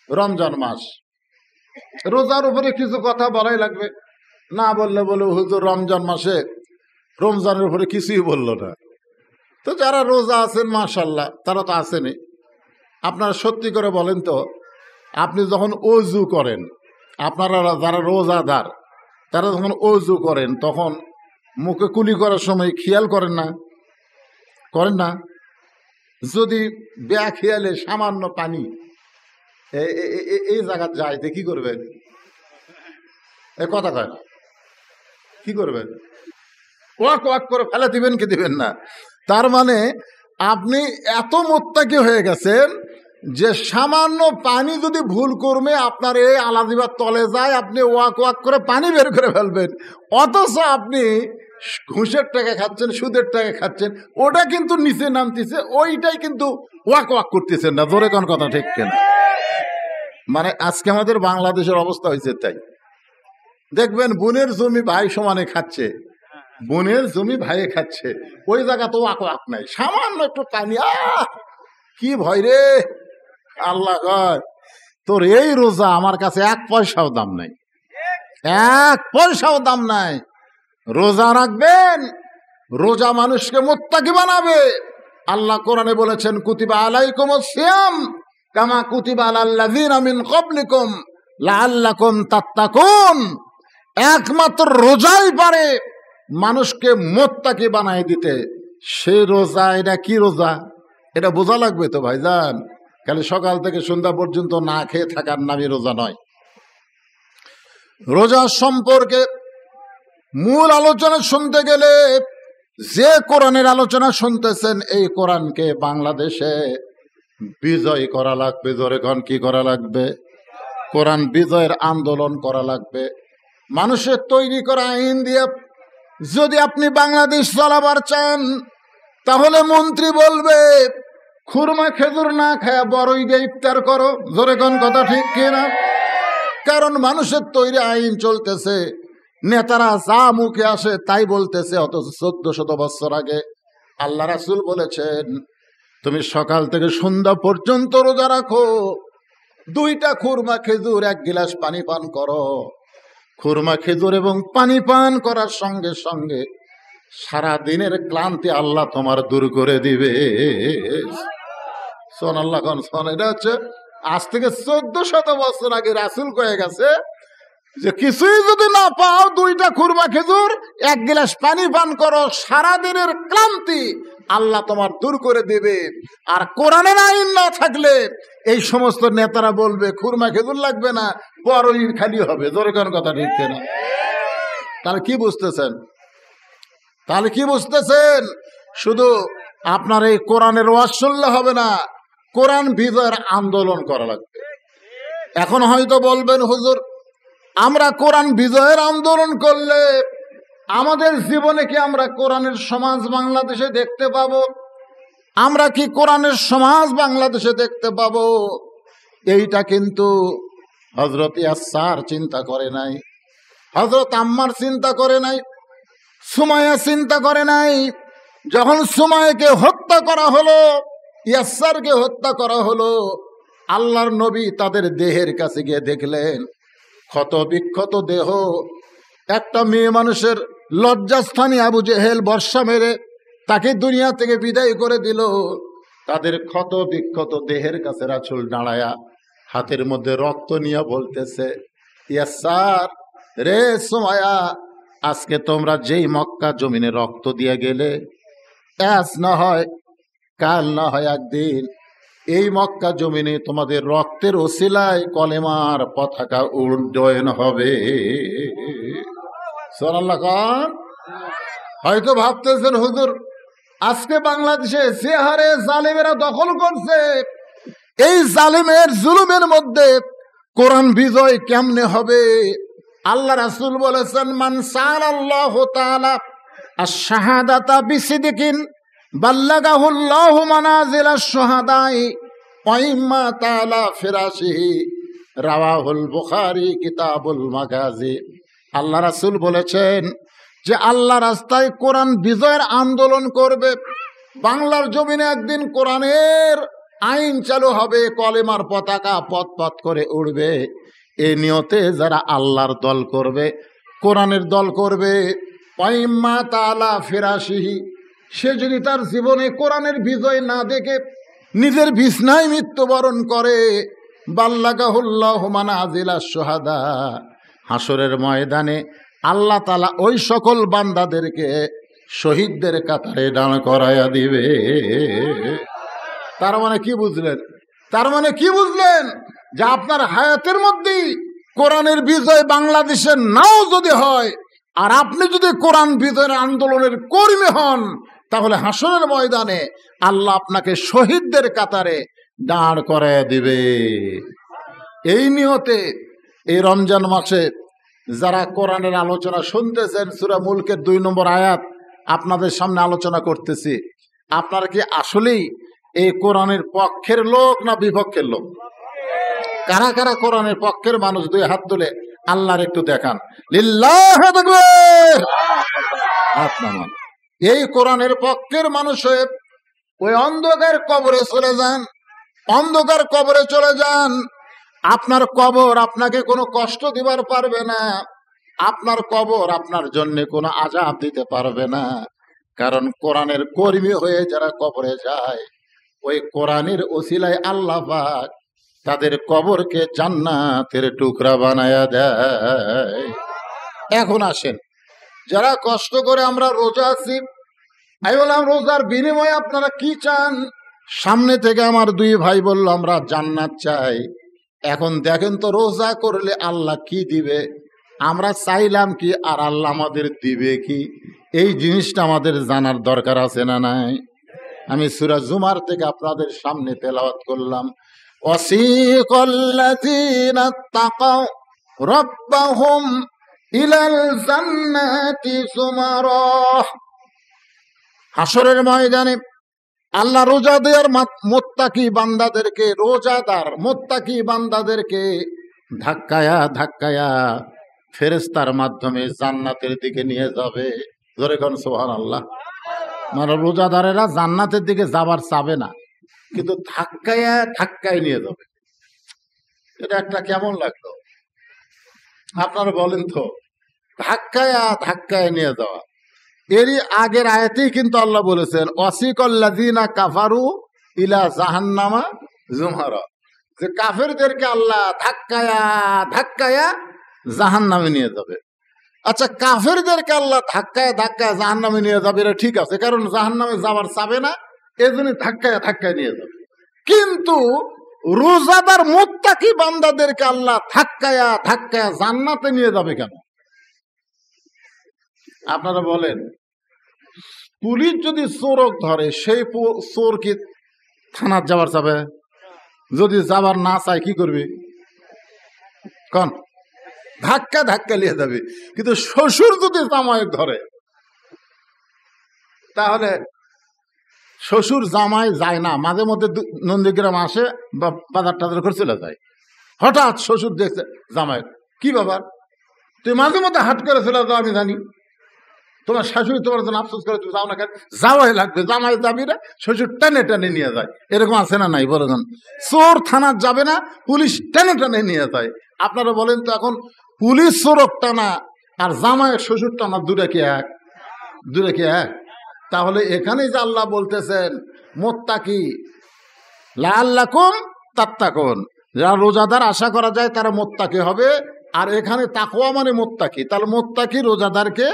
রমজান মাস, রোজার উপরে কিছু কথা বলাই লাগবে। না বললে বলে হুজুর রমজান মাসে রমজানের উপরে কিছুই বললো না। তো যারা রোজা আছেন মাশাআল্লাহ, তারা তো আসেনি। আপনারা সত্যি করে বলেন তো, আপনি যখন ওযু করেন, আপনারা যারা রোজাদার তারা যখন ওযু করেন তখন মুখে কুলি করার সময় খেয়াল করেন না? করেন না? যদি বেখেয়ালে সামান্য পানি এই জায়গা যায় তো কি করবেন? এ কথা কয় না, কি করবেন? ওয়াক ওয়াক করে ফেলে দিবেন কি দিবেন না? তার মানে আপনি এত মোত্তাকি হয়ে গেছেন যে সামান্য পানি যদি ভুল করবে আপনার এই আলাদিবার তলে যায়, আপনি ওয়াক ওয়াক করে পানি বের করে ফেলবেন। অথচ আপনি ঘুষের টাকা খাচ্ছেন, সুদের টাকা খাচ্ছেন, ওটা কিন্তু নিচে নামতেছে, ওইটাই কিন্তু ওয়াক ওয়াক করতেছেন না। জোরে কোন কথা ঠিক কেন? মানে আজকে আমাদের বাংলাদেশের অবস্থা হয়েছে তাই। দেখবেন বোনের জমি ভাই সমানে খাচ্ছে, বোনের জমি ভাইয়ে খাচ্ছে, ওই জায়গা তো ওয়াক ওয়াক নাই, সামান্য একটু পানি। কি ভয় রে! আল্লাহ কয় তোর এই রোজা আমার কাছে 1 পয়সাও দাম নাই, 1 পয়সাও দাম নাই। রোজা রাখবেন, রোজা মানুষকে মুত্তাকি বানাবে। আল্লাহ কোরআনে বলেছেন কুতিবা আলাইকুমুস সিয়াম কামা কুতিবা আলাল্লাযিনা মিন ক্বাবলিকুম লাআল্লাকুম তাত্তাকুন। একমাত্র রোজাই পারে মানুষকে মুত্তাকি বানায় দিতে। সেই রোজা, এটা কি রোজা এটা বোঝা লাগবে তো ভাইজান। খালি সকাল থেকে সন্ধ্যা পর্যন্ত না খেয়ে থাকার নামই রোজা নয়। রোজা সম্পর্কে মূল আলোচনা শুনতে গেলে যে কোরআনের আলোচনা শুনতেছেন, এই কোরআনকে বাংলাদেশে বিজয় করা লাগবে। জোরে কোন কি করা লাগবে? কোরআন বিজয়ের আন্দোলন করা লাগবে। মানুষের তৈরি করা আইন দিয়ে যদি আপনি বাংলাদেশ চালাবার চান, তাহলে মন্ত্রী বলবে খুরমা খেজুর না খায়া বড়ই দিয়ে ইফতার করো। জোরে কোন কথা ঠিক কিনা? কারণ মানুষের তৈরি আইন চলতেছে, নেতারা যা মুখে আসে তাই বলতেছে। অথচ 1400 বছর আগে আল্লাহ রাসূল বলেছেন তুমি সকাল থেকে সন্ধ্যা পর্যন্ত রোজা রাখো, 2টা খুরমা খেজুর 1 গিলাস পানি পান করো। খুরমা খেজুর এবং পানি পান করার সঙ্গে সঙ্গে সারা দিনের ক্লান্তি আল্লাহ তোমার দূর করে দিবে। শোন আল্লাহ কোন শোন, এটা হচ্ছে আজ থেকে 1400 বছর আগে রাসূল কয়ে গেছে যে কিছুই যদি না পাও 2টা খুরমা খেজুর 1 গ্লাস পানি পান করো, সারা দিনের ক্লান্তি আল্লাহ তোমার দূর করে দেবে। আর কোরআনের আইন না থাকলে এই সমস্ত নেতারা বলবে খুরমা খেজুর লাগবে না, বড়ই খালি হবে। জোরে কোন কথা ঠিক না? তাহলে কি বুঝতেছেন? শুধু আপনার এই কোরআনের ওয়াজ শুনলে হবে না, কোরআন বিজয়ের আন্দোলন করা লাগবে। এখন হয়তো বলবেন হুজুর, আমরা কোরআন বিজয়ের আন্দোলন করলে আমাদের জীবনে কি আমরা কোরআনের সমাজ বাংলাদেশে দেখতে পাবো? আমরা কি কোরআনের সমাজ বাংলাদেশে দেখতে পাবো? এইটা কিন্তু হযরত ইয়াসার চিন্তা করে নাই, হযরত আম্মার চিন্তা করে নাই, সুমাইয়া চিন্তা করে নাই। যখন সুমাইয়াকে হত্যা করা হলো, ইয়াসারকে হত্যা করা হলো, আল্লাহর নবী তাদের দেহের কাছে গিয়ে দেখলেন ক্ষত বিক্ষত দেহ। একটা মেয়ে মানুষের লজ্জাস্থানে আবু জেহেল বর্ষা মেরে তাকে দুনিয়া থেকে বিদায় করে দিল। তাদের ক্ষত বিক্ষত দেহের কাছে রাসূল দাঁড়ায়া হাতের মধ্যে রক্ত নিয়ে বলতেছে, ইয়াসার রে সুমাইয়া, আজকে তোমরা যেই মক্কা জমিনে রক্ত দিয়ে গেলে, আজ না হয় কাল না হয় একদিন এই মক্কা জমিনে তোমাদের রক্তের ওসিলায় কলেমার পতাকা উড্ডয়ন হবে। সুবহানাল্লাহ খান। হয়তো ভাবতেছেন হুজুর, আজকে বাংলাদেশে যে হারে জালেমেরা দখল করছে, এই জালেমের জুলুমের মধ্যে কোরআন বিজয় কেমনে হবে? আল্লাহ রাসূল বলেছেন, মান সাআলাল্লাহু তাআলা আশ-শাহাদাতা বিসিদকিন বাল্লাগাহুল্লাহু মানাজিলাশ শুহাদাই ওয়া ইম্মা তাআলা ফিরাশিহি, রাওয়াহুল বুখারী কিতাবুল মাগাজি। আল্লাহ রাসূল বলেছেন যে আল্লাহ রাস্তায় কোরআন বিজয়ের আন্দোলন করবে, বাংলার জমিনে একদিন কোরআনের আইন চালু হবে, কলেমার পতাকা পথ পথ করে উড়বে। এই নিয়তে যারা আল্লাহর দল করবে, কোরআনের দল করবে, ওয়াইম্মা তাআলা ফিরাশিহি, সে যদি তার জীবনে কোরআনের বিজয় না দেখে নিজের বিছনায় মৃত্যুবরণ করে, বাল্লাগাহুল্লাহু মানাজিলাশ শুহাদা, হাসরের ময়দানে আল্লাহ তাআলা ওই সকল বান্দাদেরকে শহীদদের কাতারে দাঁড় করায়া দিবে। তার মানে কি বুঝলেন? যে আপনার হায়াতের মধ্যেই কোরআনের বিজয় বাংলাদেশে নাও যদি হয়, আর আপনি যদি কোরআন বিজয়ের আন্দোলনের কর্মী হন, তাহলে হাসরের ময়দানে আল্লাহ আপনাকে শহীদদের কাতারে দাঁড় করায় দিবে। এই নিয়তে এই রমজান মাসে যারা কোরআনের আলোচনা শুনতেছেন, সূরা মুলকের 2 নম্বর আয়াত আপনাদের সামনে আলোচনা করতেছি, আপনারা কি আসলেই এই কোরআনের পক্ষের লোক না বিপক্ষের লোক? কারা কারা কোরআনের পক্ষের মানুষ? 2 হাত তুলে আল্লাহর একটু দেখান। লিল্লাহি তাকবীর। হাত নামান। এই কোরআনের পক্ষের মানুষ হয়ে ওই অন্ধকার কবরে চলে যান, অন্ধকার কবরে চলে যান। আপনার কবর আপনাকে কোনো কষ্ট দিবার পারবে না, আপনার কবর আপনার জন্য কোনো আযাব দিতে পারবে না। কারণ কোরআনের কর্মী হয়ে যারা কবরে যায়, ওই কোরআনের ওসিলায় আল্লাহ পাক তাদের কবরকে জান্নাতের টুকরা বানায়া দেয়। এখন আসেন, যারা কষ্ট করে আমরা রোজা আছি, আমি বললাম রোজার বিনিময়ে আপনারা কি চান? সামনে থেকে আমার 2 ভাই বলল আমরা জান্নাত চাই। এখন দেখেন তো রোজা করলে আল্লাহ কি দিবে, আমরা চাইলাম কি আর আল্লাহ আমাদের দিবে কি, এই জিনিসটা আমাদের জানার দরকার আছে না নাই? আমি সূরা জুমার থেকে আপনাদের সামনে তেলাওয়াত করলাম, ওয়াসিকাল্লাযীনা তাকাউ রাব্বাহুম ইলাল জান্নাতি যুমারা। হাসরের ময়দানে আল্লাহ রোজাদার মুত্তাকি বান্দাদেরকে, রোজাদার মুত্তাকি বান্দাদেরকে ধাক্কায়া ধাক্কায়া ফেরেশতার মাধ্যমে জান্নাতের দিকে নিয়ে যাবে। জোরে কোন সুবহানাল্লাহ। মানে রোজাদারেরা জান্নাতের দিকে যাবার চাবে না, কিন্তু ধাক্কায় ধাক্কায় নিয়ে যাবে। এটা একটা কেমন লাগলো? আপনারা বলেন তো, ধাক্কায় ধাক্কায় নিয়ে যাওয়া। এরই আগের আয়াতেই কিন্তু আল্লাহ বলেছেন ওয়াসিকাল্লাযীনা কাফারু ইলা জাহান্নামা যুমারা, যে কাফেরদেরকে আল্লাহ ধাক্কায়া ধাক্কায়া জাহান্নামে নিয়ে যাবে। আচ্ছা, কাফেরদেরকে আল্লাহ ধাক্কায় ধাক্কায় জাহান্নামে নিয়ে যাবে, এটা ঠিক আছে, কারণ জাহান্নামে যাবার চাবে না, এজন্য ধাক্কায় ধাক্কায় নিয়ে যাবে। কিন্তু রোজাদার মুত্তাকি বান্দাদেরকে আল্লাহ ধাক্কায়া ধাক্কায়া জান্নাতে নিয়ে যাবে কেন? আপনারা বলেন, পুলিশ যদি চোরক ধরে, সেই চোর কি থানার যাবার চাবে? যদি যাবার না চায় কি করবে? কন, ধাক্কা ধাক্কা নিয়ে যাবে। কিন্তু শ্বশুর যদি জামাই ধরে, তাহলে শ্বশুর জামাই যায় না, মাঝে মধ্যে নন্দীগ্রাম আসে বা বাজার টাজার করে চলে যায়। হঠাৎ শ্বশুর দেখছে জামাই, কি ব্যাপার, তুই মাঝে মধ্যে হাট করে চলে যাও, আমি জানি তোমার শাশুড়ি তোমার জন্য আফসোস করে, তুমি যাও না কেন? যাওয়াই লাগবে, জামাই যাবি না, শ্বশুর টেনে টেনে নিয়ে যায়। এরকম আছে না নাই বলেন? চোর থানার যাবে না, পুলিশ টেনে টেনে নিয়ে যায়। আপনারা বলেন তো, এখন পুলিশ চোরক টানা আর জামাইয়ের শ্বশুর টানা দূরে কি এক? দূরে কি এক? তাহলে এখানেই যে আল্লাহ বলতেছেন মুত্তাকি লাআল্লাকুম তাত্তাকুন, যারা রোজাদার আশা করা যায় তারা মুত্তাকি হবে। আর এখানে তাকওয়া মানে মুত্তাকি, তাহলে মুত্তাকি রোজাদারকে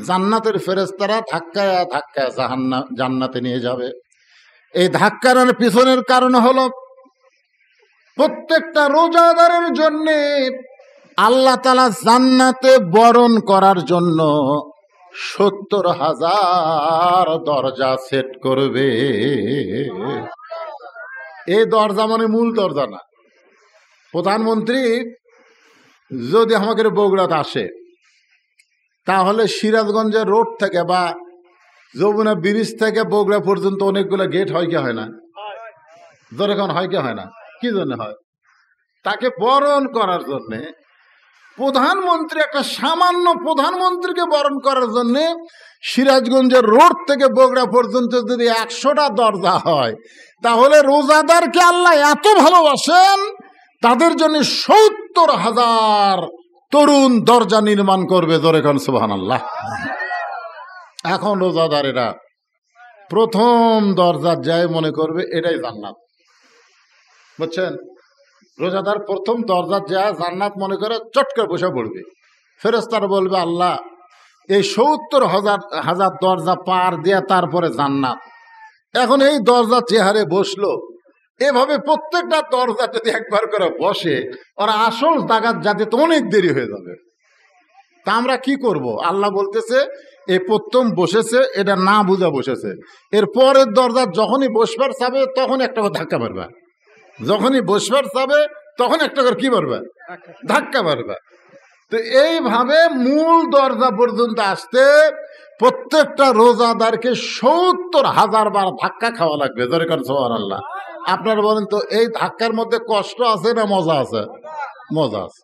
জান্নাতের ফেরেশতারা ধাক্কায় ধাক্কায় জান্নাতে নিয়ে যাবে। এই ধাক্কার পিছনের কারণ হলো, প্রত্যেকটা রোজাদারের জন্য আল্লাহ তাআলা জান্নাতে বরণ করার জন্য 70,000 দরজা সেট করবে। এই দরজা মানে মূল দরজা না। প্রধানমন্ত্রী যদি আমাদের বগুড়াতে আসে, তাহলে সিরাজগঞ্জের রোড থেকে বা যমুনা ব্রিজ থেকে বগুড়া পর্যন্ত অনেকগুলো গেট হয় কি হয় না? যেরকম হয় কি হয় না? কি জন্য হয়? তাকে বরণ করার জন্যে। প্রধানমন্ত্রী, একটা সামান্য প্রধানমন্ত্রীকে বরণ করার জন্য সিরাজগঞ্জের রোড থেকে বগুড়া পর্যন্ত যদি 100টা দরজা হয়, তাহলে রোজাদারকে আল্লাহ এত ভালোবাসেন, তাদের জন্য 70,000 তরুণ দরজা নির্মাণ করবে। জোরে খান সুবহানাল্লাহ। এখন রোজাদারেরা প্রথম দরজা যায় মনে করবে এটাই জান্নাত, বুঝছেন? রোজাদার প্রথম দরজা যায় জান্নাত মনে করে চট করে বসে পড়বে। ফেরেশতারা বলবে, আল্লাহ এই 70,000 দরজা পার দিয়ে তারপরে জান্নাত। এখন এই দরজা চেহারে বসলো, এভাবে প্রত্যেকটা দরজা যদি একবার করে বসে, ওরা আসল জাগাত যাতে তো অনেক দেরি হয়ে যাবে। তা আমরা কি করব? আল্লাহ বলতেছে, এই প্রথম বসেছে, এটা না বুঝা বসেছে। এর পরের দরজা যখনই বসবার চাবে তখন একটা করে ধাক্কা মারবা, যখনই বসবার চাবে তখন একটা করে কি মারবা? ধাক্কা মারবা। তো এইভাবে মূল দরজা পর্যন্ত আসতে প্রত্যেকটা রোজাদারকে 70,000 বার ধাক্কা খাওয়া লাগবে। জোরে করে সুবহানাল্লাহ। আপনারা বলেন তো, এই ধাক্কার মধ্যে কষ্ট আছে না মজা আছে? মজা আছে।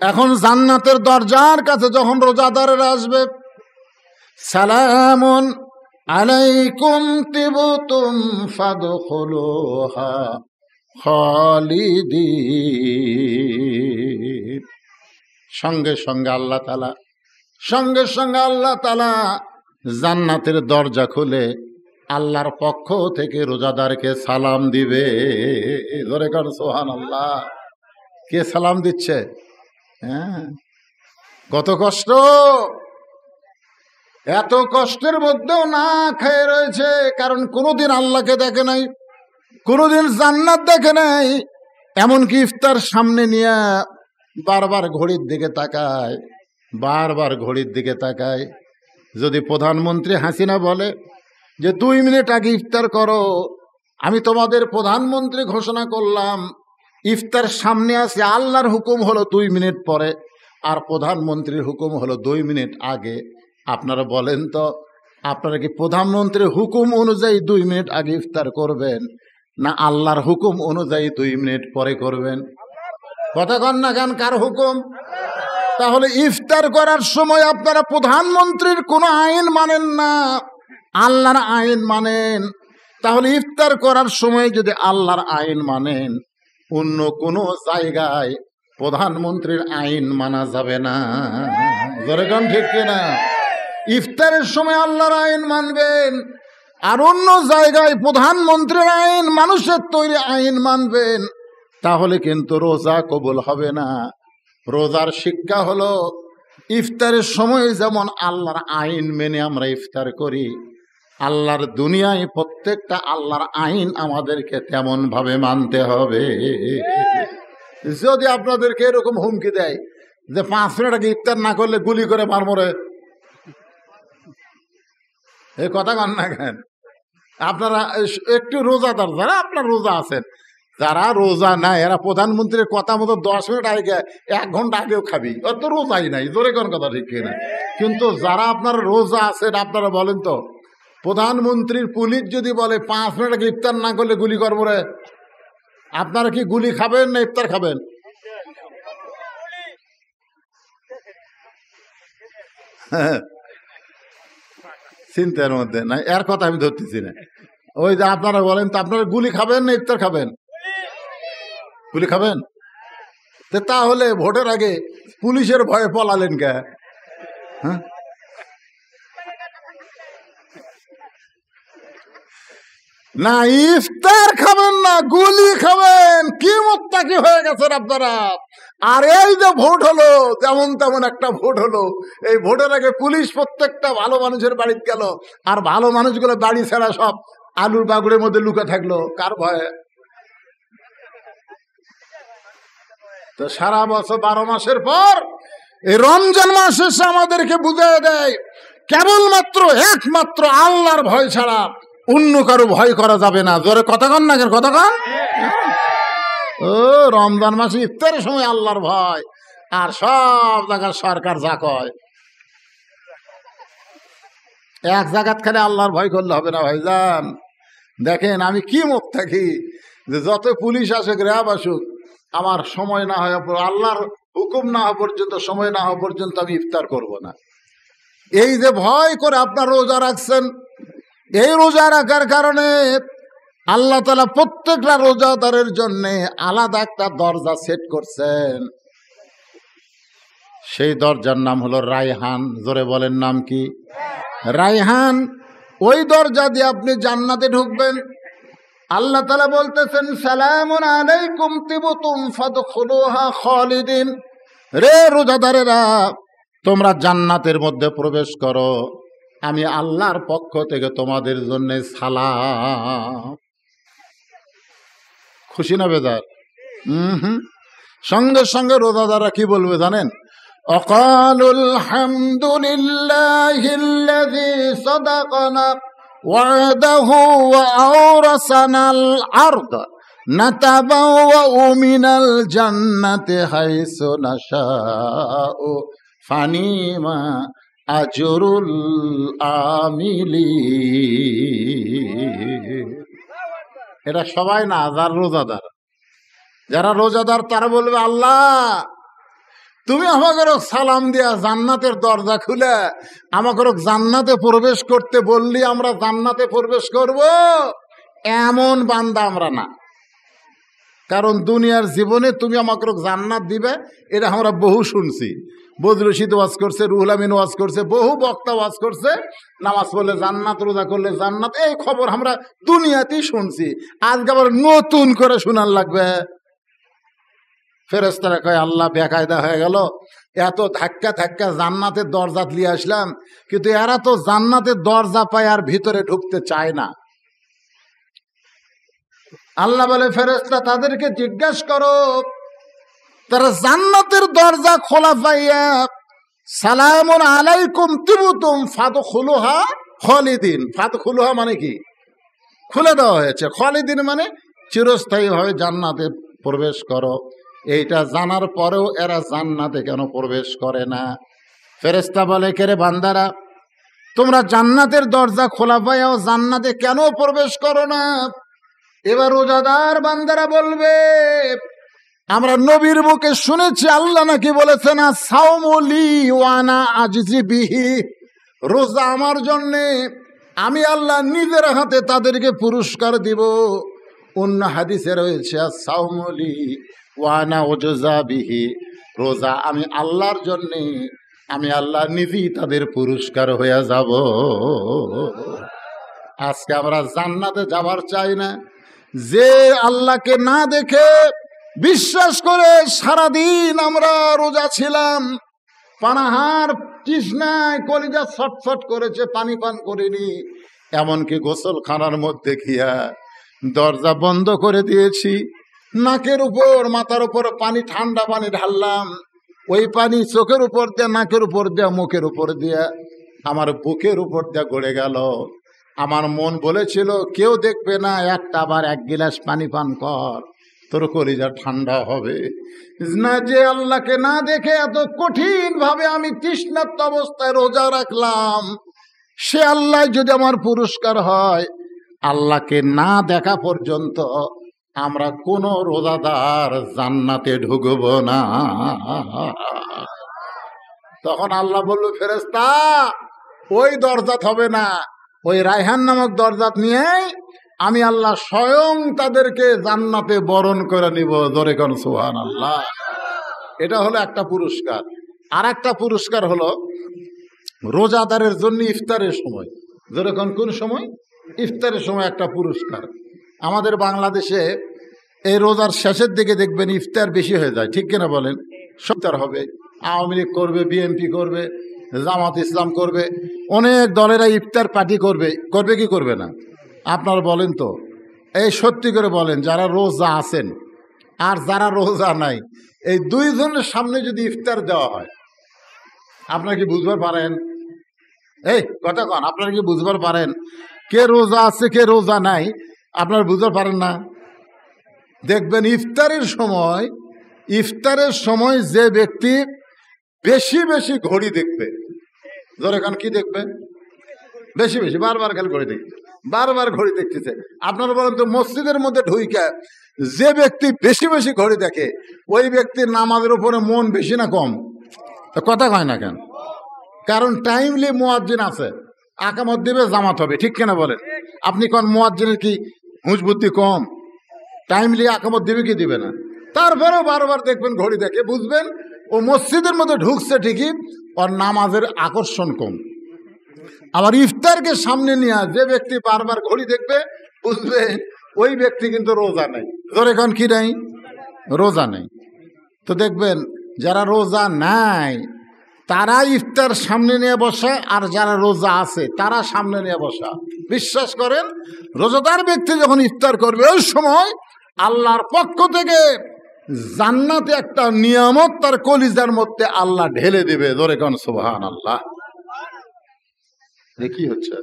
এখন জান্নাতের দরজার কাছে যখন রোজাদারেরা আসবে, সালামুন আলাইকুম তিবতুম ফাদখুলুহা খালিদিন, সঙ্গে সঙ্গে আল্লাহ তাআলা জান্নাতের দরজা খুলে আল্লাহর পক্ষ থেকে রোজাদারকে সালাম দিবে। জোরে কর সুবহানাল্লাহ। কে সালাম দিচ্ছে? হ্যাঁ, কত কষ্ট! এত কষ্টের মধ্যেও না খেয়ে রয়েছে, কারণ কোনোদিন আল্লাহকে দেখে নাই, কোনোদিন জান্নাত দেখে নাই। এমনকি ইফতার সামনে নিয়ে বারবার ঘড়ির দিকে তাকায়। যদি প্রধানমন্ত্রী হাসিনা বলে যে 2 মিনিট আগে ইফতার করো, আমি তোমাদের প্রধানমন্ত্রী ঘোষণা করলাম, ইফতার সামনে আসে, আল্লাহর হুকুম হলো 2 মিনিট পরে আর প্রধানমন্ত্রীর হুকুম হলো 2 মিনিট আগে। আপনারা বলেন তো, আপনারা কি প্রধানমন্ত্রীর হুকুম অনুযায়ী 2 মিনিট আগে ইফতার করবেন, না আল্লাহর হুকুম অনুযায়ী 2 মিনিট পরে করবেন? কথা কন না কেন? কার হুকুম? তাহলে ইফতার করার সময় আপনারা প্রধানমন্ত্রীর কোনো আইন মানেন না, আল্লাহর আইন মানেন। তাহলে ইফতার করার সময় যদি আল্লাহর আইন মানেন, অন্য কোনো জায়গায় প্রধানমন্ত্রীর আইন মানা যাবে না। যেরকম ঠিক কিনা? ইফতারের সময় আল্লাহর আইন মানবেন, আর অন্য জায়গায় প্রধানমন্ত্রীর আইন, মানুষের তৈরি আইন মানবেন, তাহলে কিন্তু রোজা কবুল হবে না। রোজার শিক্ষা হলো ইফতারের সময় যেমন আল্লাহর আইন মেনে আমরা ইফতার করি, আল্লাহর দুনিয়ায় প্রত্যেকটা আল্লাহর আইন আমাদেরকে তেমন ভাবে মানতে হবে। যদি আপনাদেরকে এরকম হুমকি দেয় যে 5 মিনিট আগে ইফতার না করলে গুলি করে মারমরে, এই কথা কন না কেন? আপনারা একটু রোজাদার যারা, আপনার রোজা আছেন, যারা রোজা নাই এরা প্রধানমন্ত্রীর কথা মতো 10 মিনিট আগে 1 ঘন্টা আগেও খাবি, ওর তো রোজাই নাই। জোরে কোন কথা ঠিক কিনা? কিন্তু যারা আপনার রোজা আছেন, আপনারা বলেন তো, প্রধানমন্ত্রীর পুলিশ যদি বলে 5 মিনিট আগে ইফতার না করলে গুলি করবো রে, আপনারা কি গুলি খাবেন না ইফতার খাবেন? চিন্তার মধ্যে না, এর কথা আমি ধরতেছি না। ওই যে আপনারা বলেন তো, আপনারা গুলি খাবেন না ইফতার খাবেন? গুলি খাবেন। তাহলে ভোটের আগে পুলিশের ভয়ে পলালেন কে? হ্যাঁ, না ইফতার খাবেন না, গুলি খাবেন। কি মোত্তাকি হয়ে গেছেন আপনারা। আর এই যে ভোট হলো, তেমন তেমন একটা ভোট হলো, এই ভোটের আগে পুলিশ প্রত্যেকটা ভালো মানুষের বাড়িতে গেল, আর ভালো মানুষগুলো বাড়ি ছাড়া সব আলুর বাগুড়ের মধ্যে লুকে থাকলো। কার ভয়ে? তো সারা বছর 12 মাসের পর এই রমজান মাস এসে আমাদেরকে বুঝিয়ে দেয়, কেবলমাত্র একমাত্র আল্লাহর ভয় ছাড়া অন্য কারো ভয় করা যাবে না। জোরে কথা কন না কেন? কথা কন। ও রমজান মাসে ইফতারের সময় আল্লাহর ভয়, আর সব জায়গার সরকার যা কয়। এক জায়গাত খালি আল্লাহর ভয় করলে হবে না ভাইজান। দেখেন আমি কি মুখ থাকি যে যত পুলিশ আসুক, র্যাব আসুক, আমার সময় না হয়, আল্লাহর হুকুম না হওয়া পর্যন্ত, সময় না হওয়া পর্যন্ত আমি ইফতার করব না। এই যে ভয় করে আপনার রোজা রাখছেন, এই রোজা রাখার কারণে আল্লাহ তাআলা প্রত্যেকটা রোজাদারের জন্য আলাদা একটা দরজা সেট করছেন। সেই দরজার নাম হলো রায়হান। জোরে বলেন, নাম কি? রায়হান। ওই দরজা দিয়ে আপনি জান্নাতে ঢুকবেন। আল্লাহ তাআলা বলতেছেন, সালামুন আলাইকুম তিবতুম ফাদখুলুহা খালিদিন। রে রোজাদারেরা, তোমরা জান্নাতের মধ্যে প্রবেশ করো, আমি আল্লাহর পক্ষ থেকে তোমাদের জন্য সালাম। খুশি না বেজার? সঙ্গে সঙ্গে রোজাদাররা কি বলবে জানেন? অকালুল হামদুলিল্লাহিল্লাযী সাদাকানা ওয়াদাহু ওয়া আওরাসানাল আরদ নাতাবাওয়াউ মিনাল জান্নাতি হাইসু নাশাউ ফানিমা আজরুল আমিলি। এটা সবাই না, যারা রোজাদার, যারা রোজাদার তারা বলবে, আল্লাহ তুমি আমাকে সালাম দিয়া জান্নাতের দরজা খুলে আমাকে জান্নাতে প্রবেশ করতে বললি, আমরা জান্নাতে প্রবেশ করব, এমন বান্দা আমরা না। কারণ দুনিয়ার জীবনে তুমি আমাকে জান্নাত দিবে, এটা আমরা বহু শুনছি। বদরুল রশিদ ওয়াজ করছে, রুহুল আমিন ওয়াজ করছে, বহু বক্তা ওয়াজ করছে, নামাজ পড়লে জান্নাত, রোজা করলে জান্নাত, এই খবর আমরা দুনিয়াতেই শুনছি। আজকে আবার নতুন করে শোনার লাগবে। ফেরেশতারা কয়, আল্লাহ বেকায়দা হয়ে গেল, এত ধাক্কা ধাক্কা জান্নাতের দরজা নিয়ে আসলাম, কিন্তু এরা তো জান্নাতের দরজা পায় আর ভিতরে ঢুকতে চায় না। আল্লাহ বলে, ফেরেশতা তাদেরকে জিজ্ঞাসা করো, তারা জান্নাতের দরজা খোলা পাইয়া সালামুন আলাইকুম তিবতুম ফাদখুলুহা খালিদিন। ফাদখুলুহা মানে কি? খুলে দেওয়া হয়েছে। খালিদিন মানে চিরস্থায়ীভাবে জান্নাতে প্রবেশ করো। এইটা জানার পরেও এরা জান্নাতে কেন প্রবেশ করে না? ফেরেশতা বলে, কে রে বান্দারা, তোমরা জান্নাতের দরজা খোলা পাইয়াও জান্নাতে কেন প্রবেশ করো না? এবার রোজাদার বান্দারা বলবে, আমরা নবীর মুখে শুনেছি আল্লাহ নাকি বলেছেন, সাওমুলি ওয়ানা আজিজি বিহি, রোজা আমার জন্যে, আমি আল্লাহ নিজের হাতে তাদেরকে পুরস্কার দিব। অন্য হাদিসে রয়েছে, সাওমুলি ওয়ানা ওজজা বিহি, রোজা আমি আল্লাহর জন্যে, আমি আল্লাহ নিজেই তাদের পুরস্কার হয়ে যাব। আজকে আমরা জান্নাতে যাবার চাই না, যে আল্লাহকে না দেখে বিশ্বাস করে সারাদিন আমরা রোজা ছিলাম, পানাহার তৃষ্ণায় কলিজা ছটফট করেছে, পানি পান করিনি, এমনকি গোসলখানার মধ্যে গিয়া দরজা বন্ধ করে দিয়েছি, নাকের উপর মাথার উপর পানি, ঠান্ডা পানি ঢাললাম, ওই পানি চোখের উপর দিয়া, নাকের উপর দিয়া, মুখের উপর দিয়া, আমার বুকের উপর দিয়া গড়ে গেল। আমার মন বলেছিল কেউ দেখবে না, একটা আবার এক গিলাস পানি পান কর, তোর কলিজা ঠান্ডা হবে না। যে আল্লাহকে না দেখে এত কঠিন ভাবে আমি তৃষ্ণার্ত অবস্থায় রোজা রাখলাম, সে আল্লাহ যদি আমার পুরস্কার হয়, আল্লাহকে না দেখা পর্যন্ত আমরা কোন রোজাদার জান্নাতে ঢুকব না। তখন আল্লাহ বলল, ফেরেশতা ওই দরজাত হবে না, ওই রায়হান নামক দরজাত নিয়ে আমি আল্লাহ স্বয়ং তাদেরকে জান্নাতে বরণ করে নিব। জোরে কোন সুবহানাল্লাহ। এটা হলো একটা পুরস্কার। আর একটা পুরস্কার হলো রোজাদারের জন্য ইফতারের সময়। জোরে কোন সময়? ইফতারের সময় একটা পুরস্কার। আমাদের বাংলাদেশে এই রোজার শেষের দিকে দেখবেন ইফতার বেশি হয়ে যায়, ঠিক কিনা বলেন? ইফতার হবে, আওয়ামী লীগ করবে, বিএনপি করবে, জামাত ইসলাম করবে, অনেক দলেরা ইফতার পার্টি করবে। করবে কি করবে না? আপনারা বলেন তো, এই সত্যি করে বলেন, যারা রোজা আছেন আর যারা রোজা নাই, এই দুইজনের সামনে যদি ইফতার দেওয়া হয়, আপনারা কি বুঝবার পারেন? এই কথা কন, আপনারা কি বুঝবার পারেন কে রোজা আছে কে রোজা নাই? আপনারা বুঝতে পারেন না। দেখবেন ইফতারের সময় যে ব্যক্তি বেশি বেশি ঘড়ি দেখবে, ধরে কান কি দেখবে? বেশি বেশি বারবার খালি ঘড়ি দেখবে, বারবার ঘড়ি দেখতেছে। আপনারা বলেন তো, মসজিদের মধ্যে ঢুইকা যে ব্যক্তি বেশি বেশি ঘড়ি দেখে, ওই ব্যক্তির নামাজের উপরে মন বেশি না কম? কথা কয় না কেন? কারণ টাইমলি মুয়াজ্জিন আছে, আকামত দিবে, জামাত হবে, ঠিক কিনা বলেন? আপনি কোন মুয়াজ্জিনের কি হুঁশ বুদ্ধি কম? টাইমলি আকামত দিবে কি দিবে না? তারপরেও বারবার দেখবেন ঘড়ি দেখে, বুঝবেন ও মসজিদের মধ্যে ঢুকছে ঠিকই, ওর নামাজের আকর্ষণ কম। আবার ইফতারকে সামনে নিয়ে যে ব্যক্তি বারবার ঘড়ি দেখবে, বুঝবে ওই ব্যক্তি কিন্তু রোজা নেই। ধরে এখন কি নাই? রোজা নেই। তো দেখবেন যারা রোজা নাই তারা ইফতার সামনে নিয়ে বসা, আর যারা রোজা আছে তারা সামনে নিয়ে বসা। বিশ্বাস করেন, রোজাদার ব্যক্তি যখন ইফতার করবে, ওই সময় আল্লাহর পক্ষ থেকে জান্নাতে একটা নিয়ামত তার কলিজার মধ্যে আল্লাহ ঢেলে দেবে। ধরে কোন সুবহানাল্লাহ। কি হচ্ছে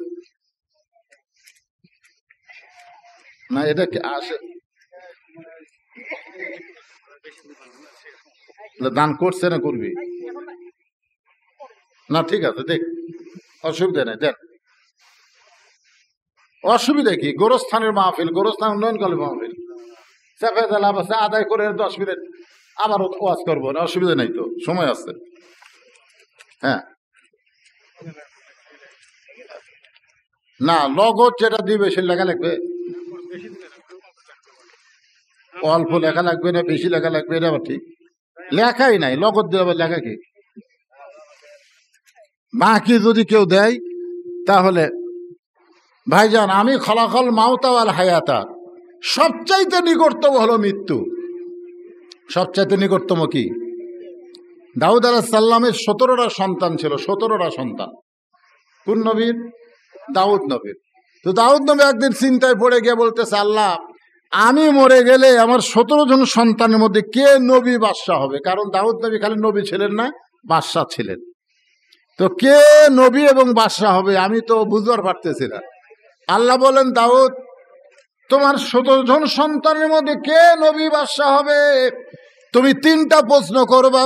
না? এটা কি আসে? দান করছে না করবি না? ঠিক আছে, দেখ, অসুবিধা নেই, দেন। অসুবিধা কি? গোরস্থানের মাহফিল, গোরস্থান উন্নয়ন কলে মাহফিল, সাফে জালাব আছে, আদায় করে 10 মিনিট আবার ওয়াজ করবো না, অসুবিধা নেই, তো সময় আছে। হ্যাঁ, না লগত যেটা দিবে সে লেখা লাগবে, অল্প লেখা লাগবে না বেশি লেখা লাগবে, এটা আবার ঠিক লেখাই নাই, লগত দিয়ে আবার লেখা কি? বাকি যদি কেউ দেয় তাহলে ভাইজান, আমি খলাকল মাউতা ওয়াল হায়াতা, সবচাইতে নিকটতম হলো মৃত্যু। সবচাইতে নিকটতম কি? দাউদ আলাইহিস সালামের 17টা সন্তান ছিল, 17টা সন্তান। কোন নবীর? দাউদ নবীর। তো দাউদ নবী একদিন চিন্তায় পড়ে গিয়ে বলতেছে, আল্লাহ, আমি মরে গেলে আমার 17 জন সন্তানের মধ্যে কে নবী বাদশাহ হবে? কারণ দাউদ নবী খালি নবী ছিলেন না, বাদশাহ ছিলেন। তো কে নবী এবং বাদশাহ হবে আমি তো বুঝবার পারতেছি না। আল্লাহ বলেন, দাউদ, তোমার 17 জন সন্তানের মধ্যে কে নবী বাদশাহ হবে? তুমি 3টা প্রশ্ন করবা,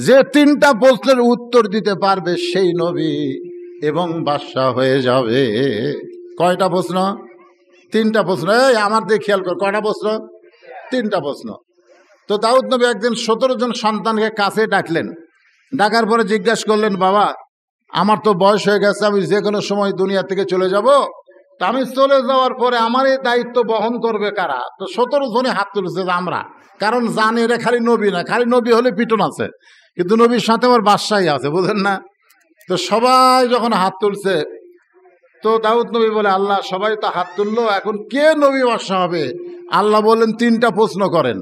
যে 3টা প্রশ্নের উত্তর দিতে পারবে সেই নবী এবং বাদশাহ হয়ে যাবে। কয়টা প্রশ্ন? 3টা প্রশ্ন। এই আমার দিয়ে খেয়াল কর, কয়টা প্রশ্ন? 3টা প্রশ্ন। তো দাউদ নবী একদিন 17 জন সন্তানকে কাছে ডাকলেন, ডাকার পরে জিজ্ঞাসা করলেন, বাবা, আমার তো বয়স হয়ে গেছে, আমি যে কোনো সময় দুনিয়া থেকে চলে যাব, তা আমি চলে যাওয়ার পরে আমার এই দায়িত্ব বহন করবে কারা? তো 17 জনে হাত তুলেছে, আমরা কারণ জানে এটা খালি নবী না, খালি নবী হলে পিটন আছে, কিন্তু নবীর সাথে আমার বাদশাহী আছে, বুঝেন না? তো সবাই যখন হাত তুলছে, তো দাউদ নবী বলে, আল্লাহ সবাই তো হাত তুললো, এখন কে নবী বাদশাহ হবে? আল্লাহ বলেন 3টা প্রশ্ন করেন।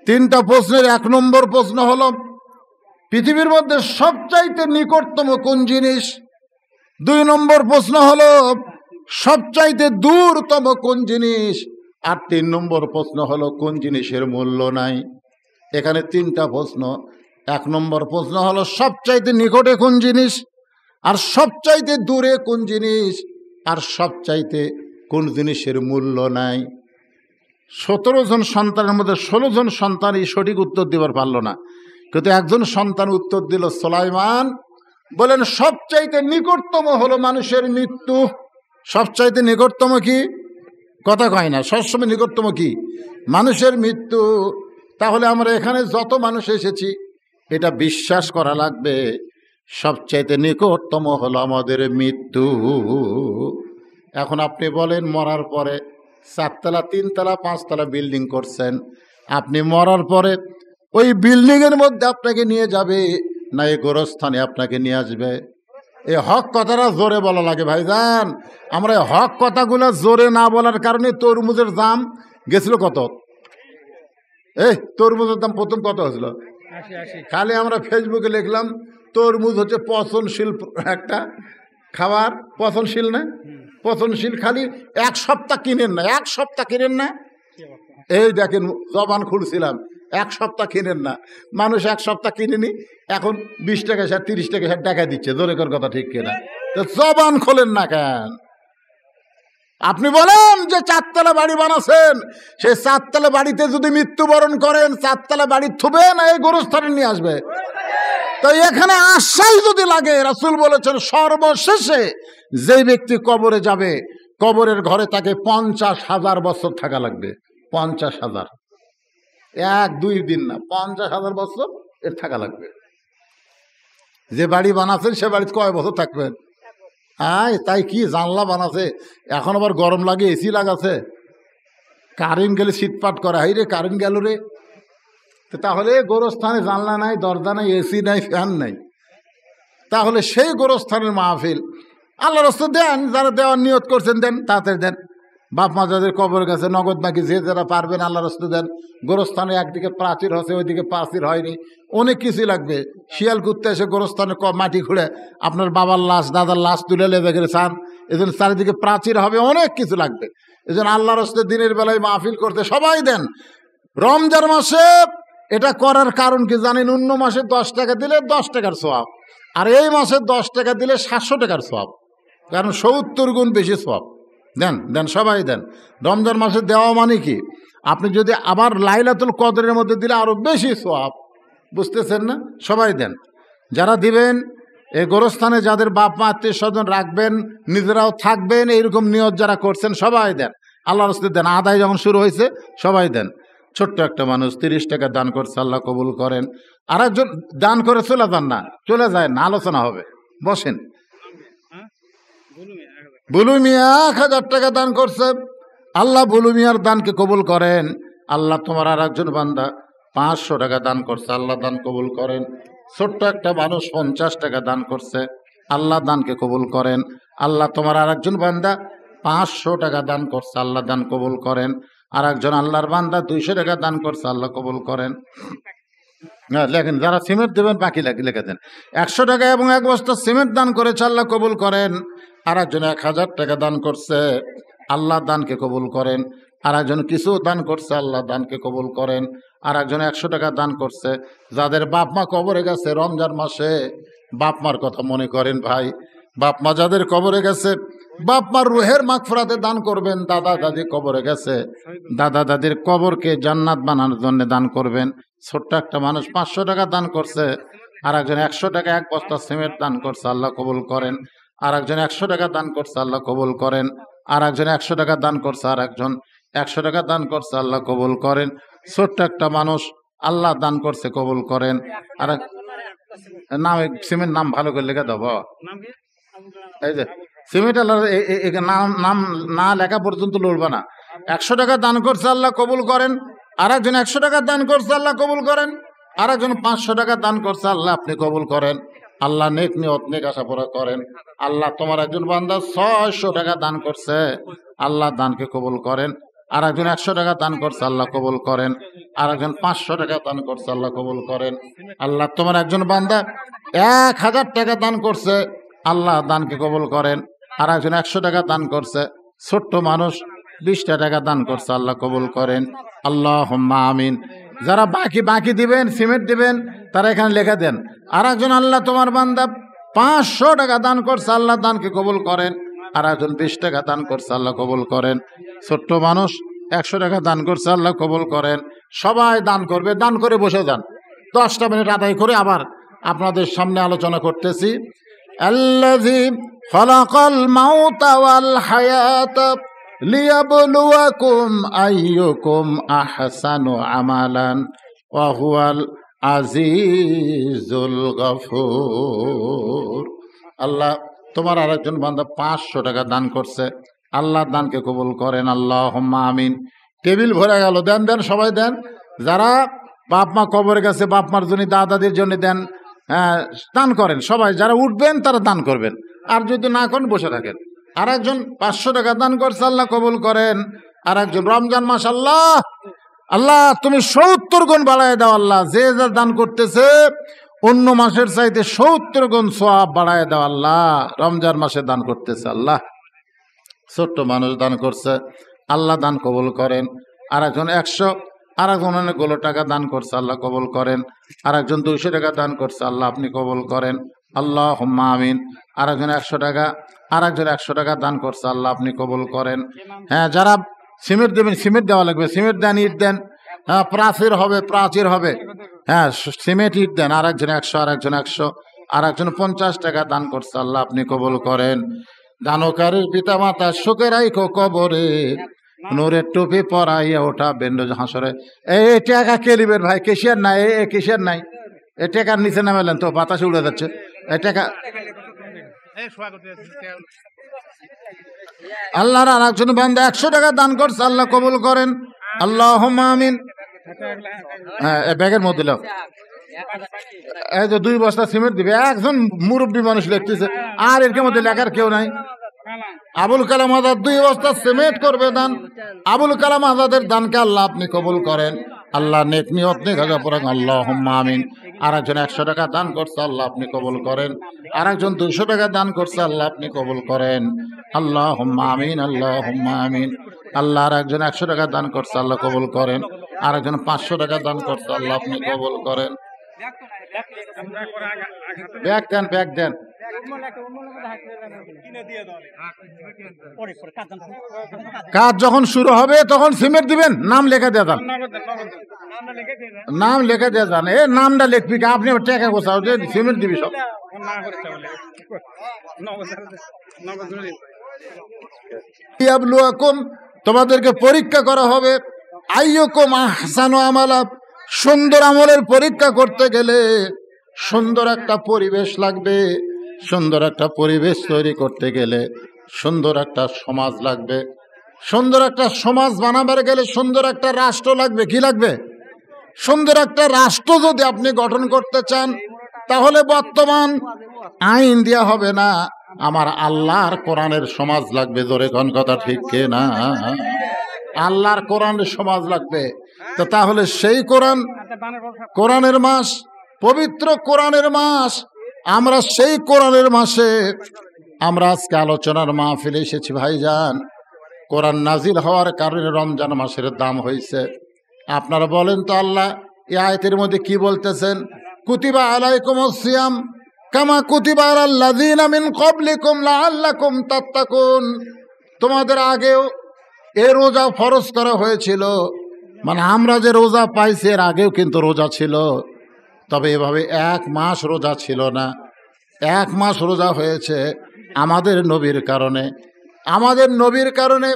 3টা প্রশ্নের 1 নম্বর প্রশ্ন হলো, পৃথিবীর মধ্যে সবচাইতে নিকটতম কোন জিনিস? 2 নম্বর প্রশ্ন হলো, সবচাইতে দূরতম কোন জিনিস? আর 3 নম্বর প্রশ্ন হলো, কোন জিনিসের মূল্য নাই? এখানে 3টা প্রশ্ন। 1 নম্বর প্রশ্ন হলো সবচাইতে নিকটে কোন জিনিস, আর সবচাইতে দূরে কোন জিনিস, আর সবচাইতে কোন জিনিসের মূল্য নাই। 17 জন সন্তানের মধ্যে 16 জন সন্তান এই সঠিক উত্তর দিবার পারল না, কিন্তু একজন সন্তান উত্তর দিল, সুলাইমান। বলেন সবচাইতে নিকটতম হলো মানুষের মৃত্যু। সবচাইতে নিকটতম কি? কথা কয় না, সবসময় নিকটতম কি? মানুষের মৃত্যু। তাহলে আমরা এখানে যত মানুষ এসেছি, এটা বিশ্বাস করা লাগবে, সবচাইতে নিকটতম হলো আমাদের মৃত্যু। এখন আপনি বলেন, মরার পরে 4 তলা 3 তলা 5 তলা বিল্ডিং করছেন, আপনি মরার পরে ওই বিল্ডিংয়ের মধ্যে আপনাকে নিয়ে যাবে না এই গোরস্থানে আপনাকে নিয়ে আসবে? এই হক কথাটা জোরে বলা লাগে ভাইজান। আমরা এই হক কথাগুলো জোরে না বলার কারণে তরমুজের দাম গেছিল কত? তরমুজের দাম প্রথম কত হয়েছিল? খালি আমরা ফেসবুকে লিখলাম তরমুজ হচ্ছে পচনশীল একটা খাবার। পচনশীল না? পচনশীল। খালি 1 সপ্তাহ কিনেন না, 1 সপ্তাহ কিনেন না। এই দেখেন, জবান খুলছিলাম, 1 সপ্তাহ কিনেন না। মানুষ 1 সপ্তাহ কিনেনি, এখন 20 টাকা 30 টাকা টাকা দিচ্ছে। জোরে কর কথা, ঠিক কিনা? তো জবান খোলেন না কেন? আপনি বলেন যে 4 তলা বাড়ি বানাচ্ছেন, সেই 4 তলা বাড়িতে যদি মৃত্যুবরণ করেন, 4 তলা বাড়ি থুবে না এই গোরস্থানে নিয়ে আসবে? তো এখানে আশ্বাস যদি লাগে, রাসূল বলেছেন সর্বশেষে যে ব্যক্তি কবরে যাবে, কবরের ঘরে তাকে 50,000 বছর থাকা লাগবে। 50,000, 1-2 দিন না, 50,000 বছর এর থাকা লাগবে। যে বাড়ি বানাচ্ছেন সে বাড়িতে কয় বছর থাকবেন? তাই কি জানলা বানাছে, এখন আবার গরম লাগে, এসি লাগাছে, কারেন্ট গেলে শীতপাট করে, হাই রে কারেন্ট গেল রে। তাহলে গোরস্থানে জানলা নাই, দরজা নাই, এসি নাই, ফ্যান নাই, তাহলে সেই গোরস্থানের মাহফিল আল্লাহ রাস্তা দেন। যারা দেওয়ার নিয়ত করছেন দেন, তাড়াতাড়ি দেন। বাপ মা যাদের কবর গেছে, নগদ বাকি যে যারা পারবেন আল্লাহ রাস্তা দেন। গোরস্থানে একদিকে প্রাচীর হচ্ছে, ওইদিকে প্রাচীর হয়নি, অনেক কিছুই লাগবে। শিয়াল কুত্তে এসে গোরস্থানে মাটি খুঁড়ে আপনার বাবার লাশ দাদার লাশ তুলে লেবে গেলে চান, এজন্য চারিদিকে প্রাচীর হবে, অনেক কিছু লাগবে। এজন্য আল্লাহ রাস্তা দিনের বেলায় মাহফিল করতে সবাই দেন। রমজান মাসে এটা করার কারণ কি জানেন? অন্য মাসে 10 টাকা দিলে 10 টাকার সওয়াব, আর এই মাসে 10 টাকা দিলে 700 টাকার সওয়াব, কারণ 70 গুণ বেশি সওয়াব। দেন দেন, সবাই দেন। রমজান মাসে দেওয়া মানে কি, আপনি যদি আবার লাইলাতুল কদরের মধ্যে দিলে আরো বেশি সওয়াব, বুঝতেছেন না? সবাই দেন। যারা দিবেন, এই গোরস্থানে যাদের বাপ মা আত্মীয় স্বজন রাখবেন, নিজেরাও থাকবেন, এইরকম নিয়ত যারা করছেন সবাই দেন। আল্লাহর রাস্তায় দেন। আদায় যখন শুরু হয়েছে সবাই দেন। ছোট্ট একটা মানুষ 30 টাকা দান করছে, আল্লাহ কবুল করেন। আর একজন দান করে চলে যান না, চলে যায় না, আলোচনা হবে, বসেন। বুলু মিয়া 1000 টাকা দান করছে, আল্লাহ বুলু মিয়ার দানকে কবুল করেন। আল্লাহ তোমার আর একজন বান্দা 500 টাকা দান করছে, আল্লাহ দান কবুল করেন। ছোট্ট একটা মানুষ 50 টাকা দান করছে, আল্লাহ দানকে কবুল করেন। আল্লাহ তোমার আর একজন বান্দা 500 টাকা দান করছে, আল্লাহ দান কবুল করেন। আর একজন আল্লাহর বান্দা 200 টাকা দান করছে, আল্লাহ কবুল করেন। লেখেন, যারা সিমেন্ট দেবেন বাকি লিখে দেন। 100 টাকা এবং 1 বস্তা সিমেন্ট দান করেছে, আল্লাহ কবুল করেন। আর একজন 1000 টাকা দান করছে, আল্লাহ দানকে কবুল করেন। আর একজন কিছু দান করছে, আল্লাহ দানকে কবুল করেন। আর একজন 100 টাকা দান করছে। যাদের বাপ মা কবরে গেছে রমজান মাসে, বাপ মার কথা মনে করেন ভাই। বাপ মা যাদের কবরে গেছে, বাপ মার রুহের মাগফিরাতে দান করবেন। দাদা দাদি কবরে গেছে, দাদা দাদির কবরকে জান্নাত বানানোর জন্য দান করবেন। ছোট্ট একটা মানুষ 500 টাকা দান করছে, আর একজন 100 টাকা 1 বস্তা সিমেন্ট দান করছে, আল্লাহ কবুল করেন। আর একজন 100 টাকা দান করছে, আল্লাহ কবুল করেন। আর একজন 100 টাকা দান করছে, আর একজন 100 টাকা দান করছে, আল্লাহ কবুল করেন। ছোট্ট একটা মানুষ, আল্লাহ দান করছে, কবুল করেন। আর নাম সিমেন্ট নাম ভালো করে লিখে দেব। এই যে সিমেন্ট আল্লাহ নাম না লেখা পর্যন্ত লড়বে না। 100 টাকা দান করছে, আল্লাহ কবুল করেন। আর একজন 100 টাকা দান করছে, আল্লাহ কবুল করেন। আর একজন 500 টাকা দান করছে, আল্লাহ আপনি কবুল করেন। আল্লাহ নেক নিয়ত নেক আশা পুরা করেন। আল্লাহ তোমার একজন বান্দা 600 টাকা দান করছে, আল্লাহ দানকে কবুল করেন। আর একজন 100 টাকা দান করছে, আল্লাহ কবুল করেন। আর একজন 500 টাকা দান করছে, আল্লাহ কবুল করেন। আল্লাহ তোমার একজন বান্দা 1000 টাকা দান করছে, আল্লাহ দানকে কবুল করেন। আর একজন 100 টাকা দান করছে, ছোট্ট মানুষ 20টা টাকা দান করছে, আল্লাহ কবুল করেন। আল্লাহুম্মা আমিন। যারা বাকি দিবেন, সিমেন্ট দিবেন, তারা এখানে লেখা দেন। আর একজন আল্লাহ তোমার বান্দা 500 টাকা দান করছে, আল্লাহ দানকে কবুল করেন। আর একজন 20 টাকা দান করছে, আল্লাহ কবুল করেন। ছোট্ট মানুষ 100 টাকা দান করছে, আল্লাহ কবুল করেন। সবাই দান করবে, দান করে বসে যান। 10টা মিনিট আদায় করে আবার আপনাদের সামনে আলোচনা করতেছি। আল্লাযী খালাকাল মাউতা ওয়াল হায়াতা লিয়াবলুয়াকুম আইয়ুকুম আহসানু আমালান ওয়া হুয়াল আজিজুল গফুর। আল্লাহ তোমার আরেকজন বান্দা 500 টাকা দান করছে, আল্লাহ দানকে কবুল করেন। আল্লাহুম্মা আমিন। টেবিল ভরে গেল, দেন দেন, সবাই দেন। যারা বাপ মা কবরের কাছে, বাপ মার জন্য, দাদাদের জন্য দেন, হ্যাঁ দান করেন সবাই। যারা উঠবেন তারা দান করবেন, আর যদি না করেন বসে থাকেন। আর একজন 500 টাকা দান করছে, আল্লাহ কবুল করেন। আর একজন রমজান মাস, আল্লাহ আল্লাহ তুমি 70 গুণ বাড়ায় দাও। আল্লাহ যে যা দান করতেছে অন্য মাসের চাইতে 70 গুণ সওয়াব বাড়ায় দাও। আল্লাহ রমজান মাসে দান করতেছে, আল্লাহ ছোট্ট মানুষ দান করছে, আল্লাহ দান কবুল করেন। আর একজন 100, আর একজন অনেকগুলো টাকা দান করছে, আল্লাহ কবুল করেন। আর একজন 200 টাকা দান করছে, আল্লাহ আপনি কবুল করেন। আল্লাহুম্মা আমিন। আর একজন 100 টাকা, আর একজন 100 টাকা দান করছে, আল্লাহ আপনি কবুল করেন। হ্যাঁ যারা সিমেন্ট দেবেন, সিমেন্ট দেওয়া লাগবে, সিমেন্ট দেন, ইট দেন। হ্যাঁ প্রাচীর হবে, প্রাচীর হবে। হ্যাঁ সিমেন্ট ইট দেন। আর একজন 100, আর একজন 100, আর একজন 50 টাকা দান করছে, আল্লাহ আপনি কবুল করেন। দানকারীর পিতা মাতা সুখে রাইখো কবরে, নূরের টুপি পরাইয়া ওঠা বেন্ড হাসরে। এই টাকা কে দিবেন ভাই? কেশিয়ার নাই, কেশিয়ার নাই। এই টাকার নিচে নামেলেন তো, বাতাসে উড়ে যাচ্ছে এই টাকা। আল্লাহর আর একজন বান্দা 100 টাকা দান করছে, আল্লাহ কবুল করেন। আল্লাহুম্মা আমিন। হ্যাঁ ব্যাগের মধ্যে লাও। এই যে 2 বস্তা সিমেন্ট দিবে, একজন মুরব্বী মানুষ লিখতেছে, আর এর মধ্যে লেখার কেউ নাই। আবুল কালাম আজাদ 2 বস্তা সিমেন্ট করবে দান। আবুল কালাম আজাদের দানকে আল্লাহ আপনি কবুল করেন। আল্লাহ নেক নিয়ত নেক আশা পড়েন। আল্লাহুম্মা আমিন। আর একজন 100 টাকা দান করছে, আল্লাহ আপনি কবুল করেন। আর একজন 200 টাকা দান করছে, আল্লাহ আপনি কবুল করেন। আল্লাহুম্মা আমিন, আল্লাহুম্মা আমিন। আল্লাহ আর একজন 100 টাকা দান করছে, আল্লাহ কবুল করেন। আর একজন 500 টাকা দান করছে, আল্লাহ আপনি কবুল করেন। ব্যাগ দেন, ব্যাগ দেন। কাজ যখন শুরু হবে তখন সিমেন্ট দিবেন, নাম লেখা দিয়ে যান, নাম লেখা দিয়ে যান। এ নামটা লিখবি, আপনি টাকা কোথাও সিমেন্ট দিবি সব। তোমাদেরকে পরীক্ষা করা হবে। আইয়ুকুম আহসানু আমালা। সুন্দর আমলের পরীক্ষা করতে গেলে সুন্দর একটা পরিবেশ লাগবে। সুন্দর একটা পরিবেশ তৈরি করতে গেলে সুন্দর একটা সমাজ লাগবে। সুন্দর একটা সমাজ বানাবার গেলে সুন্দর একটা রাষ্ট্র লাগবে। কি লাগবে? সুন্দর একটা রাষ্ট্র যদি আপনি গঠন করতে চান, তাহলে বর্তমান আইন দেওয়া হবে না, আমার আল্লাহর কোরআনের সমাজ লাগবে। জোরে কোন কথা ঠিক কে না? আল্লাহর কোরআনের সমাজ লাগবে। তো তাহলে সেই কোরআনের মাস, পবিত্র কোরআনের মাস, আমরা সেই কোরআনের মাসে আমরা আজকে আলোচনার মাহফিলে এসেছি। ভাইজান, কোরআন নাজিল হওয়ার কারণে রমজান মাসের দাম হয়েছে। আপনারা বলেন তো আল্লাহ এই আয়াতের মধ্যে কি বলতেছেন? কুতিবা আলাইকুমুস সিয়াম কামা কুতিবা আলাল লাযিনা মিন ক্বাবলিকুম লাআল্লাকুম তাত্তাকুন। তোমাদের আগেও এই রোজা ফরজ করা হয়েছিল। মানে আমরা যে রোজা পাইছি এর আগেও কিন্তু রোজা ছিল, তবে এভাবে 1 মাস রোজা ছিল না। 1 মাস রোজা হয়েছে আমাদের নবীর কারণে। আমাদের নবীর কারণে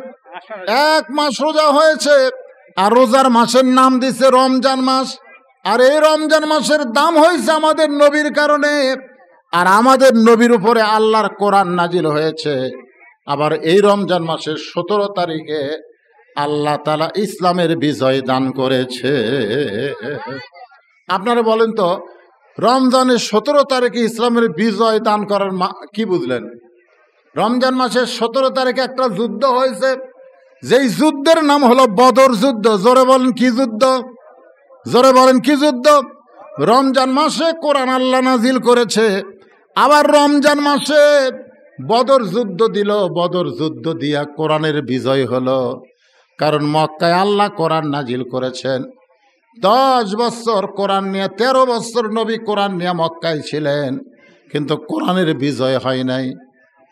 1 মাস রোজা হয়েছে। আর রোজার মাসের নাম দিছে রমজান মাস। আর এই রমজান মাসের দাম হয়েছে আমাদের নবীর কারণে। আর আমাদের নবীর উপরে আল্লাহর কোরআন নাজিল হয়েছে। আবার এই রমজান মাসের 17 তারিখে আল্লাহ তাআলা ইসলামের বিজয় দান করেছে। আপনারা বলেন তো, রমজানের 17 তারিখে ইসলামের বিজয় দান করার কি বুঝলেন? রমজান মাসের 17 তারিখে একটা যুদ্ধ হয়েছে, যেই যুদ্ধের নাম হলো বদর যুদ্ধ। জোরে বলেন কি যুদ্ধ? জোরে বলেন কি যুদ্ধ? রমজান মাসে কোরআন আল্লাহ নাজিল করেছে, আবার রমজান মাসে বদর যুদ্ধ দিল। বদর যুদ্ধ দিয়া কোরআনের বিজয় হলো। কারণ মক্কায় আল্লাহ কোরআন নাজিল করেছেন। 10 বছর কোরআন নিয়ে, 13 বছর নবী কোরআন নিয়ে মক্কায় ছিলেন, কিন্তু কোরআনের বিজয় হয় নাই।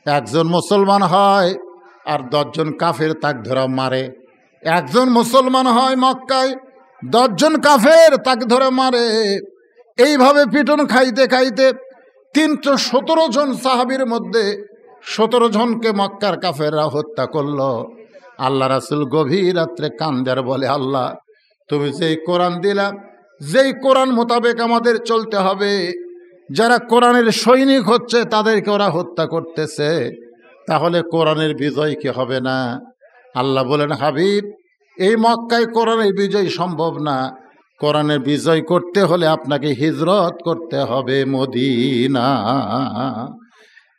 একজন মুসলমান হয় আর 10 জন কাফের তাক ধরে মারে। একজন মুসলমান হয় মক্কায়, 10 জন কাফের তাক ধরে মারে। এইভাবে পিটন খাইতে খাইতে 317 জন সাহাবীর মধ্যে 17 জনকে মক্কার কাফেররা হত্যা করলো। আল্লাহ রাসূল গভীর রাত্রে কান্দার বলে, আল্লাহ তুমি যেই কোরআন দিলা, যেই কোরআন মোতাবেক আমাদের চলতে হবে, যারা কোরআনের সৈনিক হচ্ছে তাদেরকে ওরা হত্যা করতেছে, তাহলে কোরআনের বিজয় কি হবে না? আল্লাহ বলেন, হাবিব এই মক্কায় কোরআনের বিজয় সম্ভব না। কোরআনের বিজয় করতে হলে আপনাকে হিজরত করতে হবে মদিনা।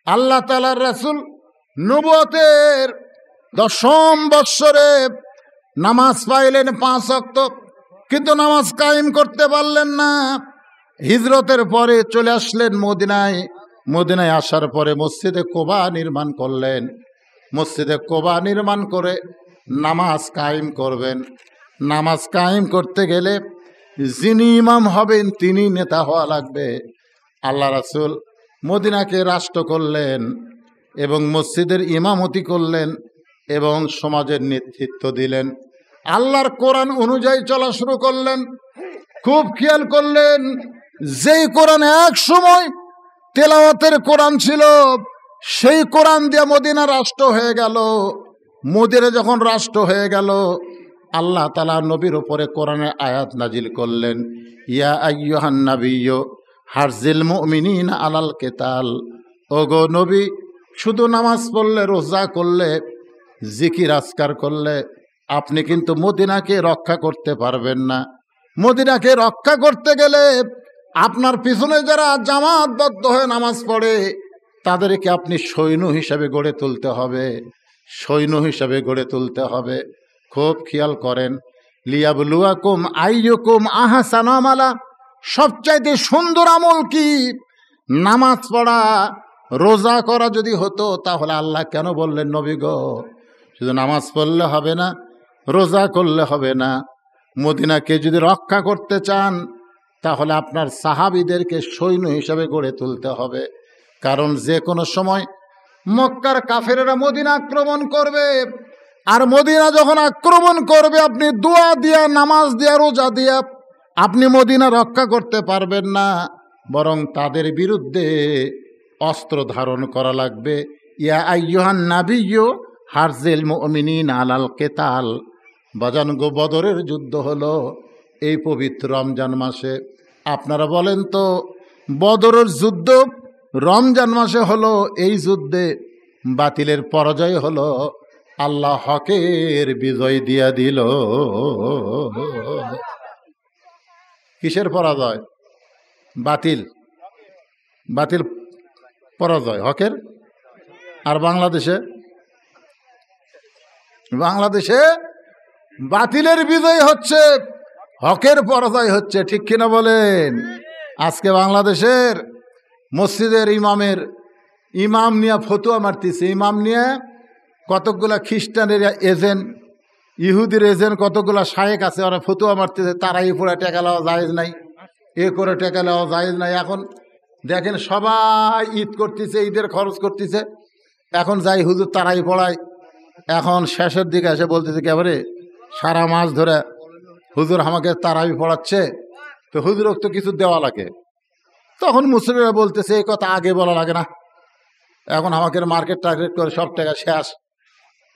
আল্লাহ তাআলার রাসূল নবুয়তের 10ম বৎসরে নামাজ পাইলেন 5 ওয়াক্ত, কিন্তু নামাজ কায়েম করতে পারলেন না। হিজরতের পরে চলে আসলেন মদিনায়। মদিনায় আসার পরে মসজিদে কোবা নির্মাণ করলেন। মসজিদে কোবা নির্মাণ করে নামাজ কায়েম করবেন। নামাজ কায়েম করতে গেলে যিনি ইমাম হবেন তিনি নেতা হওয়া লাগবে। আল্লাহ রাসূল মদিনাকে রাষ্ট্র করলেন এবং মসজিদের ইমামতি করলেন এবং সমাজের নেতৃত্ব দিলেন। আল্লাহর কোরআন অনুযায়ী চলা শুরু করলেন। খুব খেয়াল করলেন, যেই কোরআন এক সময় তেলাওয়াতের কোরআন ছিল, সেই কোরআন দিয়ে মদিনা রাষ্ট্র হয়ে গেল। মদিনা যখন রাষ্ট্র হয়ে গেল, আল্লাহ তাআলা নবীর উপরে কোরআনের আয়াত নাজিল করলেন, ইয়া আইয়ুহান নাবিয়্যু হারজিল মুমিনিনা আলাল কিতাল। ওগো নবী, শুধু নামাজ পড়লে, রোজা করলে, জিকির আজকার করলে আপনি কিন্তু মদিনাকে রক্ষা করতে পারবেন না। মদিনাকে রক্ষা করতে গেলে আপনার পিছনে যারা জামাতবদ্ধ হয়ে নামাজ পড়ে তাদেরকে আপনি সৈন্য হিসাবে গড়ে তুলতে হবে। সৈন্য হিসাবে গড়ে তুলতে হবে। খুব খেয়াল করেন, লিয়াবলুয়াকুম আইয়ুকুম আহসানু আমালা। সবচাইতে সুন্দর আমল কি? নামাজ পড়া, রোজা করা যদি হতো তাহলে আল্লাহ কেন বললেন, নবী গো শুধু নামাজ পড়লে হবে না, রোজা করলে হবে না। মদিনাকে যদি রক্ষা করতে চান তাহলে আপনার সাহাবীদেরকে সৈন্য হিসাবে গড়ে তুলতে হবে। কারণ যে কোনো সময় মক্কার কাফেরেরা মদিনা আক্রমণ করবে, আর মদিনা যখন আক্রমণ করবে আপনি দোয়া দিয়া, নামাজ দিয়া, রোজা দিয়া আপনি মদিনা রক্ষা করতে পারবেন না, বরং তাদের বিরুদ্ধে অস্ত্র ধারণ করা লাগবে। ইয়া আইয়ুহান নাবিয়্যু হারজিল মুমিনিনা আলাল কিতাল। বাজান গো, বদরের যুদ্ধ হলো এই পবিত্র রমজান মাসে। আপনারা বলেন তো, বদরের যুদ্ধ রমজান মাসে হলো, এই যুদ্ধে বাতিলের পরাজয় হলো, আল্লাহ হকের বিজয় দিয়া দিল। কিসের পরাজয়? বাতিল। বাতিল পরাজয় হকের। আর বাংলাদেশে, বাংলাদেশে বাতিলের বিজয় হচ্ছে, হকের পরাজয় হচ্ছে। ঠিক কিনা বলেন? আজকে বাংলাদেশের মসজিদের ইমাম নিয়ে ফতুয়া মারতেছে। ইমাম নিয়ে কতকগুলা খ্রিস্টানের এজেন্ট, ইহুদির এজেন্ট, কতকগুলা শায়েক আছে, ওরা ফতুয়া মারতেছে তারাই পড়ে টেকা নেওয়া জায়েজ নাই, এ করে টেকা নেওয়া জায়েজ নাই। এখন দেখেন সবাই ঈদ করতেছে, ঈদের খরচ করতেছে। এখন যাই হুজুর তারাই পড়ায়, এখন শেষের দিকে এসে বলতেছে একেবারে সারা মাস ধরে হুজুর আমাকে তারাবি পড়াচ্ছে, তো হুজুরক তো কিছু দেওয়া লাগে। তখন মুসলিমরা বলতেছে এই কথা আগে বলা লাগে না, এখন আমাকে মার্কেট টার্গেট করে সব টাকা শেষ,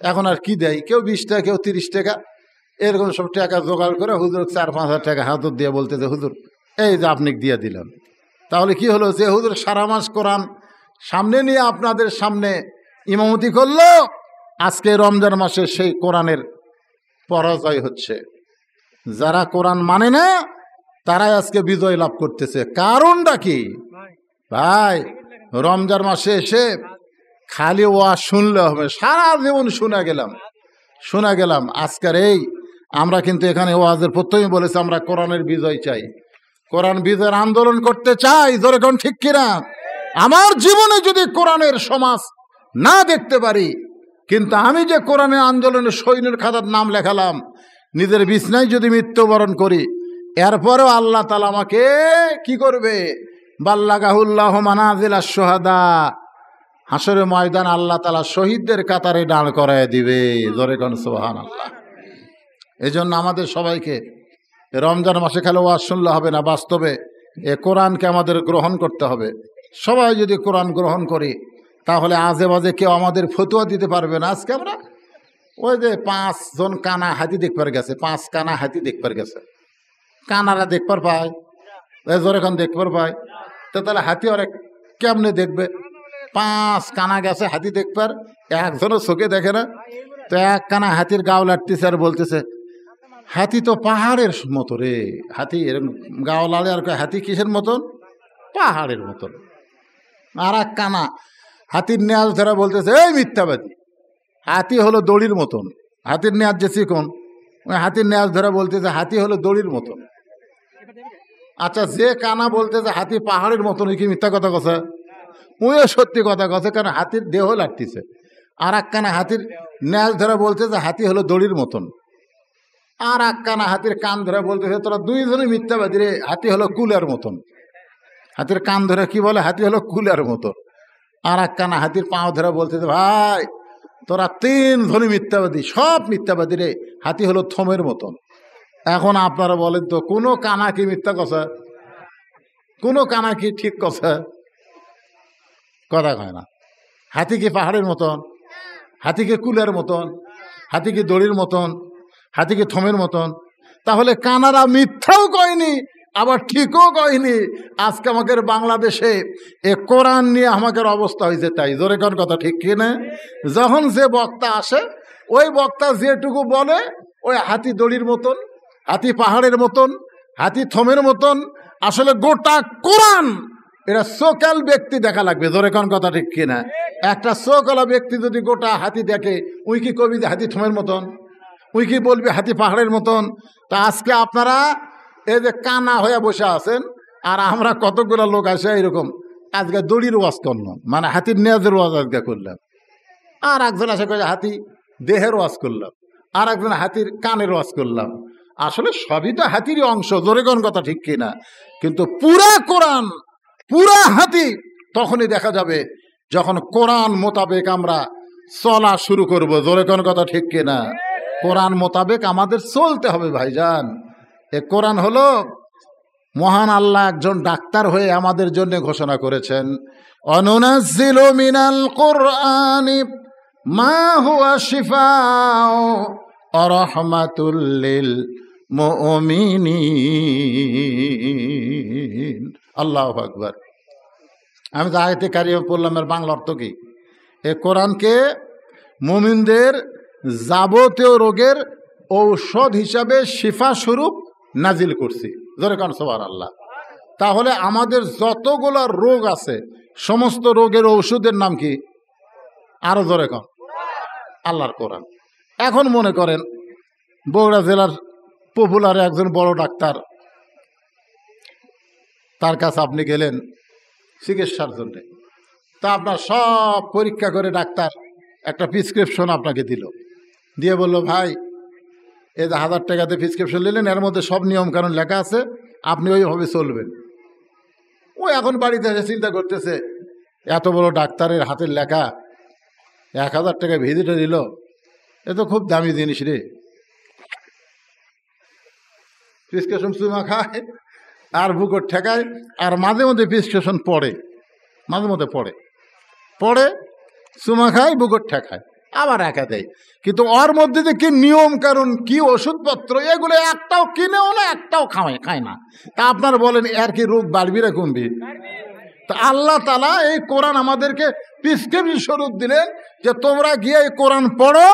এখন আর কি দেয়, কেউ 20 টাকা, কেউ 30 টাকা, এরকম সব টাকা জোগাড় করে হুজুর 4-5 হাজার টাকা হাতত দিয়ে বলতেছে হুজুর এই যে আপনি দিয়ে দিলাম। তাহলে কি হলো? যে হুজুর সারা মাস কোরআন সামনে নিয়ে আপনাদের সামনে ইমামতি করলো, আজকে রমজান মাসে সেই কোরআনের পরাজয় হচ্ছে। যারা কোরআন মানে না তারাই আজকে বিজয় লাভ করতেছে। কারণটা কি ভাই? রমজান মাসে এসে খালি ওয়াজ শুনলে হবে? সারা জীবন শোনা গেলাম। আজকের এই আমরা কিন্তু এখানে ওয়াজের প্রথমেই বলেছি আমরা কোরআনের বিজয় চাই, কোরআন বিজয়ের আন্দোলন করতে চাই। জোরে কোন ঠিক কিনা? আমার জীবনে যদি কোরআনের সমাজ না দেখতে পারি, কিন্তু আমি যে কোরআনের আন্দোলনের সৈন্যের খাতার নাম লেখালাম, নিজের বিছনায় যদি মৃত্যুবরণ করি, এরপরেও আল্লাহ তাআলা আমাকে কি করবে? বাল্লাগাহুল্লাহ মানাজিল আশ-শুহাদা, হাসরের ময়দান আল্লাহ তাআলা শহীদদের কাতারে দাঁড় করায় দিবে। জোরে কোন সুবহানাল্লাহ। এজন্য আমাদের সবাইকে রমজান মাসে খালি ওয়াজ শুনলে হবে না, বাস্তবে এ কোরআনকে আমাদের গ্রহণ করতে হবে। সবাই যদি কোরআন গ্রহণ করি তাহলে আজে বাজে কেউ আমাদের ফতুয়া দিতে পারবে না। আজকে আমরা ওই যে 5 জন কানা হাতি দেখবার গেছে, 5 কানা হাতি দেখবার গেছে, কানারা দেখবার পায়? জোরে এখন দেখবার পায়? তো তাহলে হাতি ওরা কেমনে দেখবে? 5 কানা গেছে হাতি দেখবার, একজনও চোখে দেখে না। তো এক কানা হাতির গাও লাটতেছে আর বলতেছে, হাতি তো পাহাড়ের মতো রে। হাতি এরকম গাও লালে আর হাতি কিসের মতন? পাহাড়ের মতন। আর এক কানা হাতির নেয়াজ ধরা বলতেছে, এই মিথ্যাবাদী, হাতি হলো দড়ির মতন। হাতির নেয়াজ যে চিকন, ওই হাতির নেয়াজ ধরা বলতেছে হাতি হলো দড়ির মতন। আচ্ছা, যে কানা বলতেছে হাতি পাহাড়ের মতন, ওই কি মিথ্যা কথা কথা? ওইও সত্যি কথা কথা, কারণ হাতির দেহ লাগতেছে। আর এক কানা হাতির নেয়াজ ধরা বলতেছে হাতি হলো দড়ির মতন। আর এক কানা হাতির কান ধরে বলতেছে, তোরা দুইজনে মিথ্যাবাদী রে, হাতি হলো কুলার মতন। হাতির কান ধরে কি বলে? হাতি হলো কুলার মতন। আর এক কানা হাতির পাও ধরে বলতেছে, ভাই তোরা 3 জনই মিথ্যাবাদী, সব মিথ্যাবাদী রে, হাতি হলো থমের মতন। এখন আপনারা বলেন তো, কোনো কানা কি মিথ্যা কথা? কোনো কানা কি ঠিক কথা? কথা কয় না। হাতি কি পাহাড়ের মতন? হাতি কি কুলের মতন? হাতি কি দড়ির মতন? হাতি কি থমের মতন? তাহলে কানারা মিথ্যাও কয়নি, আবার ঠিকও কয়নি। আজকে আমাদের বাংলাদেশে এ কোরআন নিয়ে আমাদের অবস্থা হয়েছে তাই। জোরে কোন কথা ঠিক কিনা? যখন যে বক্তা আসে, ওই বক্তা যেটুকু বলে, ওই হাতি দড়ির মতন, হাতি পাহাড়ের মতন, হাতি থমের মতন। আসলে গোটা কোরআন এটা সোকাল ব্যক্তি দেখা লাগবে। জোরে কোন কথা ঠিক কিনা? একটা সোকালা ব্যক্তি যদি গোটা হাতি দেখে, উই কি কবি যে হাতি থমের মতন, উই কি বলবি হাতি পাহাড়ের মতন। তা আজকে আপনারা এই যে কানা হয়ে বসে আছেন, আর আমরা কতগুলো লোক আসে এরকম আজকে দড়ির ওয়াজ করলাম, মানে হাতির নেজের ওয়াজ আজকে করলাম। আর একজন আসে করে হাতি দেহের ওয়াজ করলাম, আর একজন হাতির কানের ওয়াজ করলাম। আসলে সবই তো হাতিরই অংশ। জোরে কোন কথা ঠিক কিনা? কিন্তু পুরা কোরআন, পুরা হাতি তখনই দেখা যাবে যখন কোরআন মোতাবেক আমরা চলা শুরু করব। জোরে কোন কথা ঠিক কিনা? কোরআন মোতাবেক আমাদের চলতে হবে ভাইজান। এ কোরআন হলো মহান আল্লাহ একজন ডাক্তার হয়ে আমাদের জন্য ঘোষণা করেছেন, অনুনাজ্জিলু মিনাল কুরআনি মা হুয়া শিফাউ ওয়া রাহমাতুল লিল মুমিনিন। আল্লাহু আকবার। আমি যে আয়াতে কারিমা পড়লাম এর বাংলা অর্থ কি? এ কোরআনকে মুমিনদের যাবতীয় রোগের ঔষধ হিসাবে শিফা স্বরূপ নাজিল করছি। জোরে কান সুবহানাল্লাহ। তাহলে আমাদের যতগুলো রোগ আছে, সমস্ত রোগের ঔষধের নাম কি? আরো জোরে কান, আল্লাহর কোরআন। এখন মনে করেন বগুড়া জেলার পপুলার একজন বড় ডাক্তার, তার কাছে আপনি গেলেন চিকিৎসার জন্য। তা আপনার সব পরীক্ষা করে ডাক্তার একটা প্রেসক্রিপশন আপনাকে দিল, দিয়ে বলল, ভাই এই যে 1000 টাকাতে প্রেসক্রিপশন নিলেন, এর মধ্যে সব নিয়ম কানুন লেখা আছে, আপনি ওইভাবে চলবেন। ও এখন বাড়িতে এসে চিন্তা করতেছে, এত বড় ডাক্তারের হাতের লেখা 1000 টাকা ভিজিটে দিল, এ তো খুব দামি জিনিস রে। প্রেসক্রিপশন চুমা খায় আর বুকর ঠেকায়, আর মাঝে মধ্যে প্রেসক্রিপশন পড়ে, মাঝে মধ্যে পড়ে চুমা খায়, বুকর ঠেকায়, আবার একা দেয়। কিন্তু ওর মধ্যে যে কি নিয়ম কারণ, কি ওষুধপত্র, এগুলো একটাও কিনেও না, একটাও খায় না। তা আপনার বলেন এর কি রোগ বাড়বি না কমবি? তা আল্লাহ তাআলা এই কোরআন আমাদেরকে প্রেসক্রিপশন স্বরূপ দিলেন যে তোমরা গিয়ে এই কোরআন পড়ো,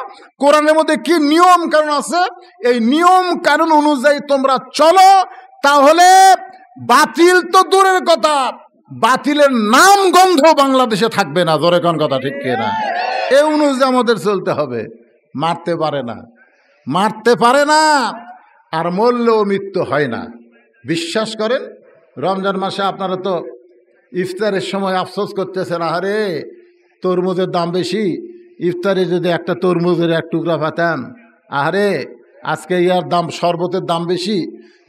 কোরআনের মধ্যে কি নিয়ম কানুন আছে এই নিয়ম কানুন অনুযায়ী তোমরা চলো, তাহলে বাতিল তো দূরের কথা, বাতিলের নাম গন্ধ বাংলাদেশে থাকবে না। জোরে কোন কথা ঠিক কিনা? এই অনুযায়ী আমাদের চলতে হবে। মারতে পারে না, মারতে পারে না, আর মরলেও মৃত্যু হয় না। বিশ্বাস করেন, রমজান মাসে আপনারা তো ইফতারের সময় আফসোস করতেছেন, আরে তরমুজের দাম বেশি, ইফতারে যদি একটা তরমুজের এক টুকরা পাতাম, আরে আজকে ইয়ার দাম, শরবতের দাম বেশি,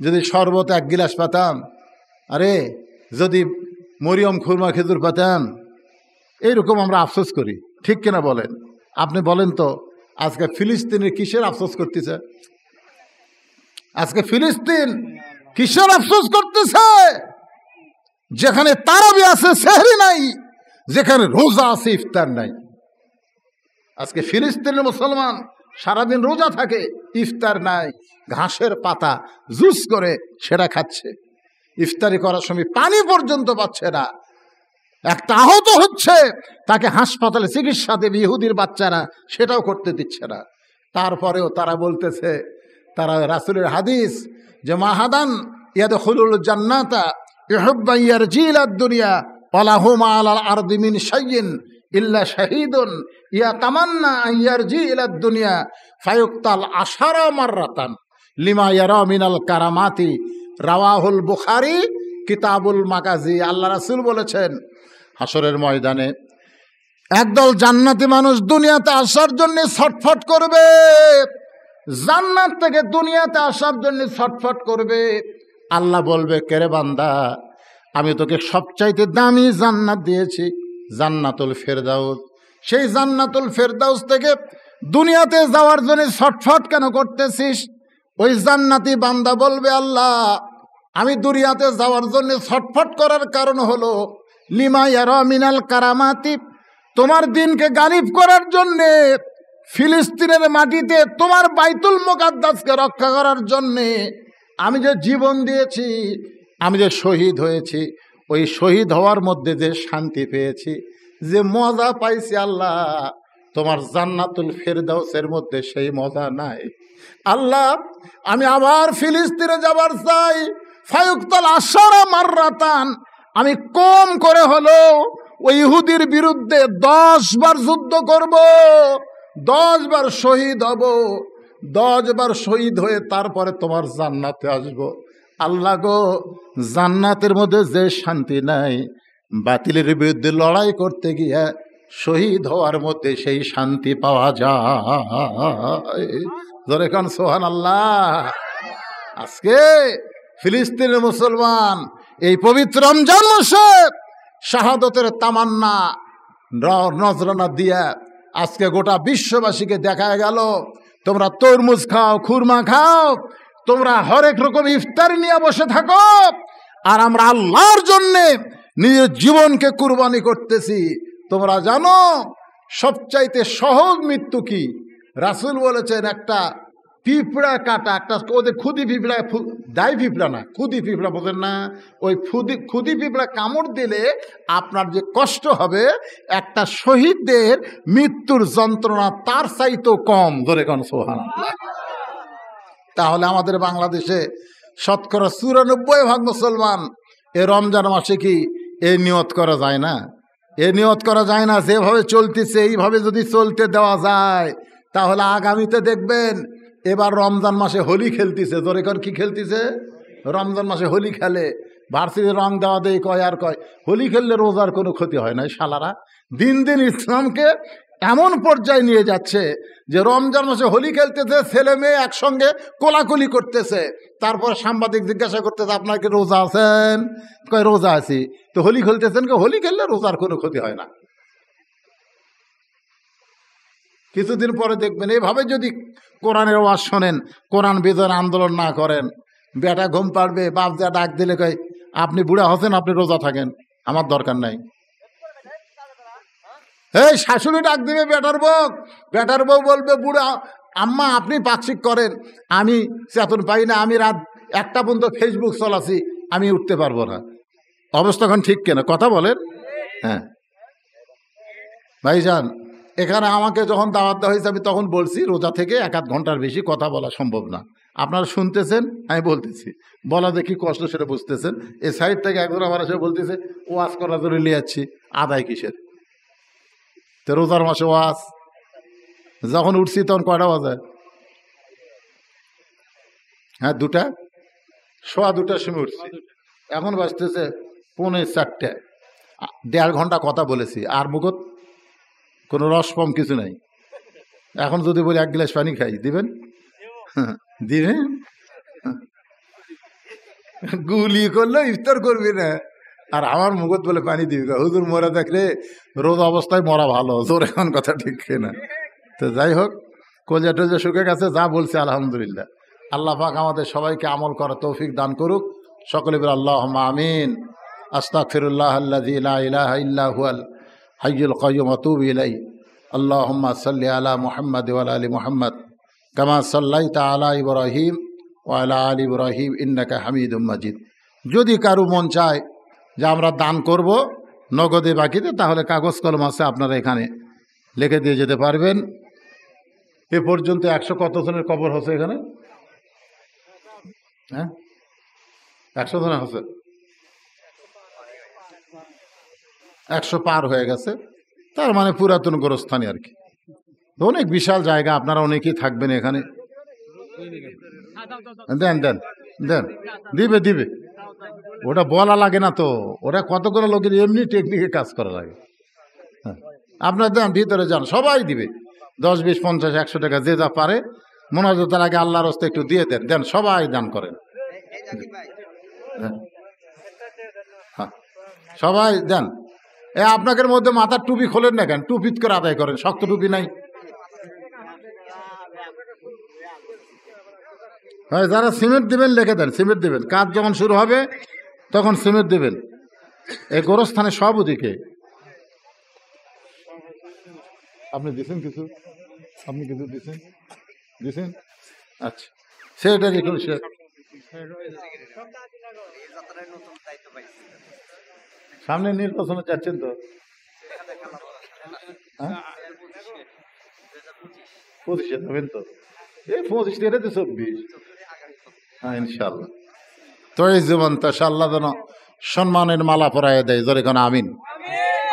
যদি শরবত এক গিলাস পাতাম, আরে যদি মরিয়ম খুরমা খেজুর পাতাম। এইরকম আমরা আফসোস করি, ঠিক কিনা বলেন? আপনি বলেন তো, আজকে ফিলিস্তিনের কিসের আফসোস করতেছে? আজকে ফিলিস্তিন কিসের আফসোস করতেছে? যেখানে তারাবি আছে সেহরি নাই, যেখানে রোজা আছে ইফতার নাই। আজকে ফিলিস্তিনের মুসলমান সারাদিন রোজা থাকে, ইফতার নাই, ঘাসের পাতা জুস করে সেটা খাচ্ছে, ইফতারি করার সময় পানি পর্যন্ত পাচ্ছে না। একটা আহত হচ্ছে, তাকে হাসপাতালে চিকিৎসা দেবে ইহুদির বাচ্চারা, সেটাও করতে দিচ্ছে না। তারপরেও তারা বলতেছে, তারা রাসূলের হাদিস যে মাহাদান ইয়াদখুলুল জান্নাতা ইউহিব্বু ইয়ারজিলাদ দুনিয়া ওয়ালা হুমা আলাল আরদি মিন শাইইন ইল্লা শাহীদুন ইয়াতামান্না আন ইয়ারজিলাদ দুনিয়া ফায়ুক্তাল আশারা মাররাতান লিমা ইয়ারা মিনাল কারামাতি। রাওয়াহুল বুখারী কিতাবুল মাগাজি। আল্লাহ রাসূল বলেছেন, হাসরের ময়দানে একদল জান্নাতি মানুষ দুনিয়াতে আসার জন্য ছটফট করবে, জান্নাত থেকে দুনিয়াতে আসার জন্য ছটফট করবে। আল্লাহ বলবে, কেরে বান্দা, আমি তোকে সবচাইতে দামি জান্নাত দিয়েছি, জান্নাতুল ফেরদাউস। সেই জান্নাতুল ফেরদাউস থেকে দুনিয়াতে যাওয়ার জন্য ছটফট কেন করতেছিস? ওই জান্নাতি বান্দা বলবে, আল্লাহ, আমি দুনিয়াতে যাওয়ার জন্য ছটফট করার কারণ হলো লিমা ইয়ারা মিনাল কারামাতি, তোমার দিনকে গালিব করার জন্যে, ফিলিস্তিনের মাটিতে তোমার বাইতুল মুকাদ্দাসকে রক্ষা করার জন্যে আমি যে জীবন দিয়েছি, আমি যে শহীদ হয়েছি, ওই শহীদ হওয়ার মধ্যে যে শান্তি পেয়েছি, যে মজা পাইছি, আল্লাহ তোমার জান্নাতুল ফেরদাউসের মধ্যে সেই মজা নাই। আল্লাহ, আমি আবার ফিলিস্তিনে যাবার চাই। ফায়ুক্তাল আশারা মাররাতান, আমি কম করে হলো ওই ইহুদির বিরুদ্ধে 10 বার যুদ্ধ করব, 10 বার শহীদ হব, 10 বার শহীদ হয়ে তারপরে তোমার জান্নাতে আসব। আল্লাহ গো, জান্নাতের মধ্যে যে শান্তি নাই, বাতিলের বিরুদ্ধে লড়াই করতে গিয়ে শহীদ হওয়ার মধ্যে সেই শান্তি পাওয়া যায়। জোরে কান সুবহানাল্লাহ। আজকে ফিলিস্তিনের মুসলমান এই পবিত্র রমজান মাসে শাহাদতের তামান্না নজরানা দিয়া আজকে গোটা বিশ্ববাসীকে দেখা গেল, তোমরা তরমুজ খাও, খুরমা খাও, তোমরা হরেক রকম ইফতারি নিয়ে বসে থাকো, আর আমরা আল্লাহর জন্যে নিজের জীবনকে কুরবানি করতেছি। তোমরা জানো সবচাইতে সহজ মৃত্যু কি? রাসূল বলেছেন, একটা পিঁপড়া কাটা, একটা ওদের খুদি পিঁপড়া, দাই পিঁপড়া না, খুদি পিঁপড়া, বোঝেন না? ওই খুদি পিঁপড়া কামড় দিলে আপনার যে কষ্ট হবে, একটা শহীদদের মৃত্যুর যন্ত্রণা তার চাইতেও কম। ধরে কোন সুবহানাল্লাহ। তাহলে আমাদের বাংলাদেশে শতকরা 94% মুসলমান এ রমজান মাসে কি এ নিয়ত করা যায় না? এ নিয়ত করা যায় না। যেভাবে চলতেছে এইভাবে যদি চলতে দেওয়া যায়, তাহলে আগামীতে দেখবেন এবার রমজান মাসে হোলি খেলতেছে। জোরে কর, কি খেলতেছে? রমজান মাসে হোলি খেলে, ভার্সিটি রং দেওয়া দেয়, কয় আর কয় হোলি খেললে রোজার কোনো ক্ষতি হয় না। শালারা দিন দিন ইসলামকে এমন পর্যায়ে নিয়ে যাচ্ছে যে রমজান মাসে হোলি খেলতেছে, ছেলে মেয়ে একসঙ্গে কোলাকুলি করতেছে। তারপর সাংবাদিক জিজ্ঞাসা করতেছে, আপনার কি রোজা আছেন? কয় রোজা আছি। তো হোলি খেলতেছেন? হোলি খেললে রোজার কোনো ক্ষতি হয় না। কিছুদিন পরে দেখবেন এভাবে যদি কোরআনের ওয়াজ শোনেন, কোরআন বিজয়ের আন্দোলন না করেন, বেটা ঘুম পাড়বে, বাপ যা ডাক দিলে কয় আপনি বুড়া হচ্ছেন, আপনি রোজা থাকেন, আমার দরকার নাই। এই শাশুড়ি ডাক দিবে বেটার বউ বলবে, বুড়া আম্মা আপনি পাকশিক করেন, আমি চেতন পাই না, আমি রাত 1টা পর্যন্ত ফেসবুক চলাছি, আমি উঠতে পারবো না। অবস্থা এখন ঠিক কেনা কথা বলেন। হ্যাঁ ভাইজান, এখানে আমাকে যখন দাওয়াত দেওয়া হয়েছে আমি তখন বলছি রোজা থেকে 1-8 ঘন্টার বেশি কথা বলা সম্ভব না। আপনারা শুনতেছেন, আমি বলতেছি, বলা দেখি কষ্ট সেটা বুঝতেছেন। এই সাইড থেকে একজন আমার এসে বলতেছে ওয়াজ করার জন্য নিয়ে যাচ্ছি, আদায় কিসের? তো রোজার মাসে ওয়াজ। যখন উঠছি তখন কয়টা বাজে? হ্যাঁ 2টা, সোয়া 2টার সময় উঠছি, এখন বাজতেছে 3:45। 1.5 ঘন্টা কথা বলেছি, আর মুখত কোনো রসকম কিছু নাই। এখন যদি বলি 1 গ্লাস পানি খাই, দিবেন? দিবেন? গুলি করলে ইফতার করবি না, আর আমার মুখত বলে পানি দিবি না। হুজুর মরা দেখলে রোজ অবস্থায় মরা ভালো, তোর এখন কথা ঠিক না। তো যাই হোক, কলজা টলজা শুকে গেছে, যা বলছে আলহামদুলিল্লাহ। আল্লাহ পাক আমাদের সবাইকে আমল করার তৌফিক দান করুক। সকলে বলে আল্লাহুম্মা আমিন। আস্তাগফিরুল্লাহ আল্লাযী লা ইলাহা ইল্লা হুয়াল হাইয়ুল কাইয়্যুম ওয়া আতুবু ইলাইহি। আল্লাহুম্মা সাল্লি আলা মুহাম্মাদ ওয়া আলা আলি মুহাম্মাদ কামা সাল্লাইতা আলা ইব্রাহিম ওয়া আলা আলি ইব্রাহিম ইন্নাকা হামিদুম মাজিদ। যদি কারো মন চায় যে আমরা দান করব নগদে বাকিতে, তাহলে কাগজ কলম আছে, আপনারা এখানে লিখে দিয়ে যেতে পারবেন। এ পর্যন্ত 100 কত জনের কবর হচ্ছে এখানে? হ্যাঁ 100 জনের হচ্ছে, 100 পার হয়ে গেছে। তার মানে পুরাতন গোরস্থানে আর কি, অনেক বিশাল জায়গা। আপনারা অনেকেই থাকবেন এখানে। দেন দেন দেন, দিবে দিবে, ওটা বলা লাগে না তো, ওটা কতগুলো লোকের এমনি টেকনিকে কাজ করা লাগে। হ্যাঁ আপনার দেন, ভিতরে যান, সবাই দিবে। 10, 20, 50, 100 টাকা যে যা পারে। মোনাজাতের আগে আল্লাহর রাস্তায় একটু দিয়ে দেন, দেন, সবাই দান করেন। হ্যাঁ সবাই দেন। আপনাদের মধ্যে মাথার টুপি খোলেন না কেন? টুপিত করে আদায় করেন, শক্ত টুপি নাই। হ্যাঁ যারা সিমেন্ট দিবেন লিখে দেন, সিমেন্ট দিবেন, কাজ যখন শুরু হবে তখন সিমেন্ট দিবেন। এই গোরস্থানে সব ওদিকে। আপনি দিছেন কিছু? আপনি কিছু দিছেন? দিছেন? আচ্ছা, সেটা দেখুন। সামনে নির্বাচনে যাচ্ছেন তো? 25-এ যাবেন তো? এই 25 থেকে 24। হ্যাঁ ইনশাল্লাহ। তো এই জীবন তা আল্লাহ যেন সম্মানের মালা পরায় দেয়, জোরে কোন আমিন।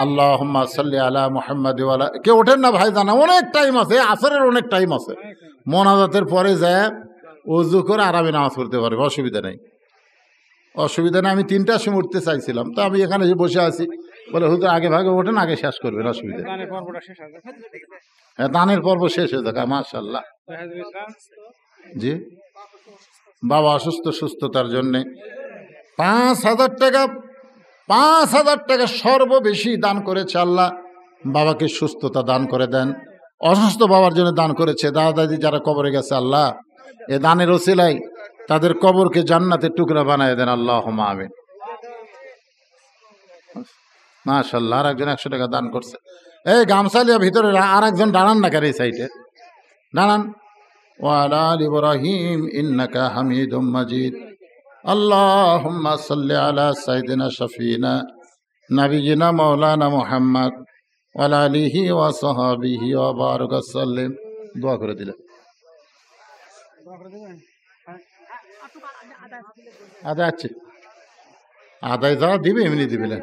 আল্লাহুম্মা সাল্লি আলা মুহাম্মাদ ওয়া আলা। কেউ ওঠেন না ভাই, জানা অনেক টাইম আছে, আসরের অনেক টাইম আছে। মোনাজাতের পরে যায় ওযু করে আরামে নামাজ পড়তে পারবে, অসুবিধা নেই, অসুবিধা নেই। আমি 3টার সময় উঠতে চাইছিলাম, তো আমি এখানে বসে আছি, বলে হুজুর আগে ভাগে ওঠেন, আগে শেষ করবেন, অসুবিধা। হ্যাঁ দানের পর্ব শেষ হয়ে যাক, মাশাআল্লাহ। জি বাবা অসুস্থ, সুস্থতার জন্যে 5,000 টাকা, 5,000 টাকা সর্ববেশি দান করেছে আল্লাহ। বাবাকে সুস্থতা দান করে দেন। অসুস্থ বাবার জন্য দান করেছে। দাদা দাদি যারা কবরে গেছে, আল্লাহ এ দানের ওসিলায় তাদের কবরকে জান্নাতের টুকরা বানায় দেন, আল্লাহুম্মা আমিন। মাশাআল্লাহ, আর একজন 100 টাকা দান করছে। এই গামসালিয়া ভিতরে আর একজন দাঁড়ান না কেন? এই সাইডে দাঁড়ান। ওয়া আলা আলি ইব্রাহিম ইন্নাকা হামিদুম মাজিদ। আল্লাহুম্মা সাল্লি আলা সাইয়্যিদিনা শাফিনা নাবিয়িনা মাওলানা মুহাম্মদ ওয়া আলা আলিহি ওয়া সাহবিহি ওয়া বারাক সাল্লিম। দোয়া করে দিলে আদায় আছে, আদায় যারা দিবে এমনি দিবে না।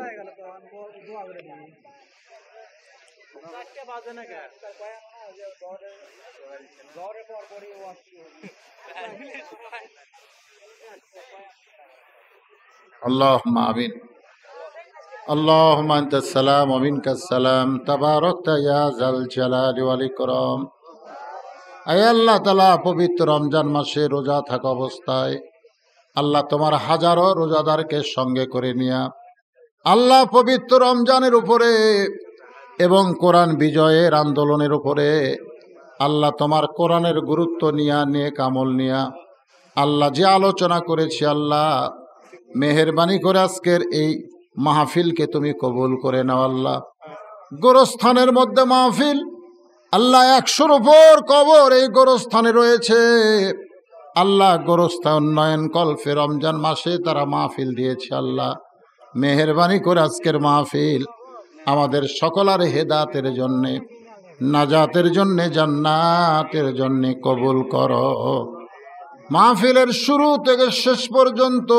اللهم آمين اللهم أنت السلام ومنك السلام تباركت يا ذا الجلال والإكرام। আয় আল্লাহ তাআলা, পবিত্র রমজান মাসে রোজা থাকা অবস্থায় আল্লাহ তোমার হাজারো রোজাদারকে সঙ্গে করে নিয়া আল্লাহ পবিত্র রমজানের উপরে এবং কোরআন বিজয়ের আন্দোলনের উপরে আল্লাহ তোমার কোরআনের গুরুত্ব নিয়া, নেক আমল নিয়া আল্লাহ যে আলোচনা করেছি, আল্লাহ মেহেরবানি করে আজকের এই মাহফিলকে তুমি কবুল করে নাও। আল্লাহ গোরস্থানের মধ্যে মাহফিল, আল্লাহ 100-র উপর কবর এই গোরস্থানে রয়েছে। আল্লাহ গোরস্থান উন্নয়ন কল্পে রমজান মাসে তারা মাহফিল দিয়েছে। আল্লাহ মেহেরবানি করে আজকের মাহফিল আমাদের সকলের হেদাতের জন্যে, নাজাতের জন্যে, জান্নাতের জন্যে কবুল করো। মাহফিলের শুরু থেকে শেষ পর্যন্ত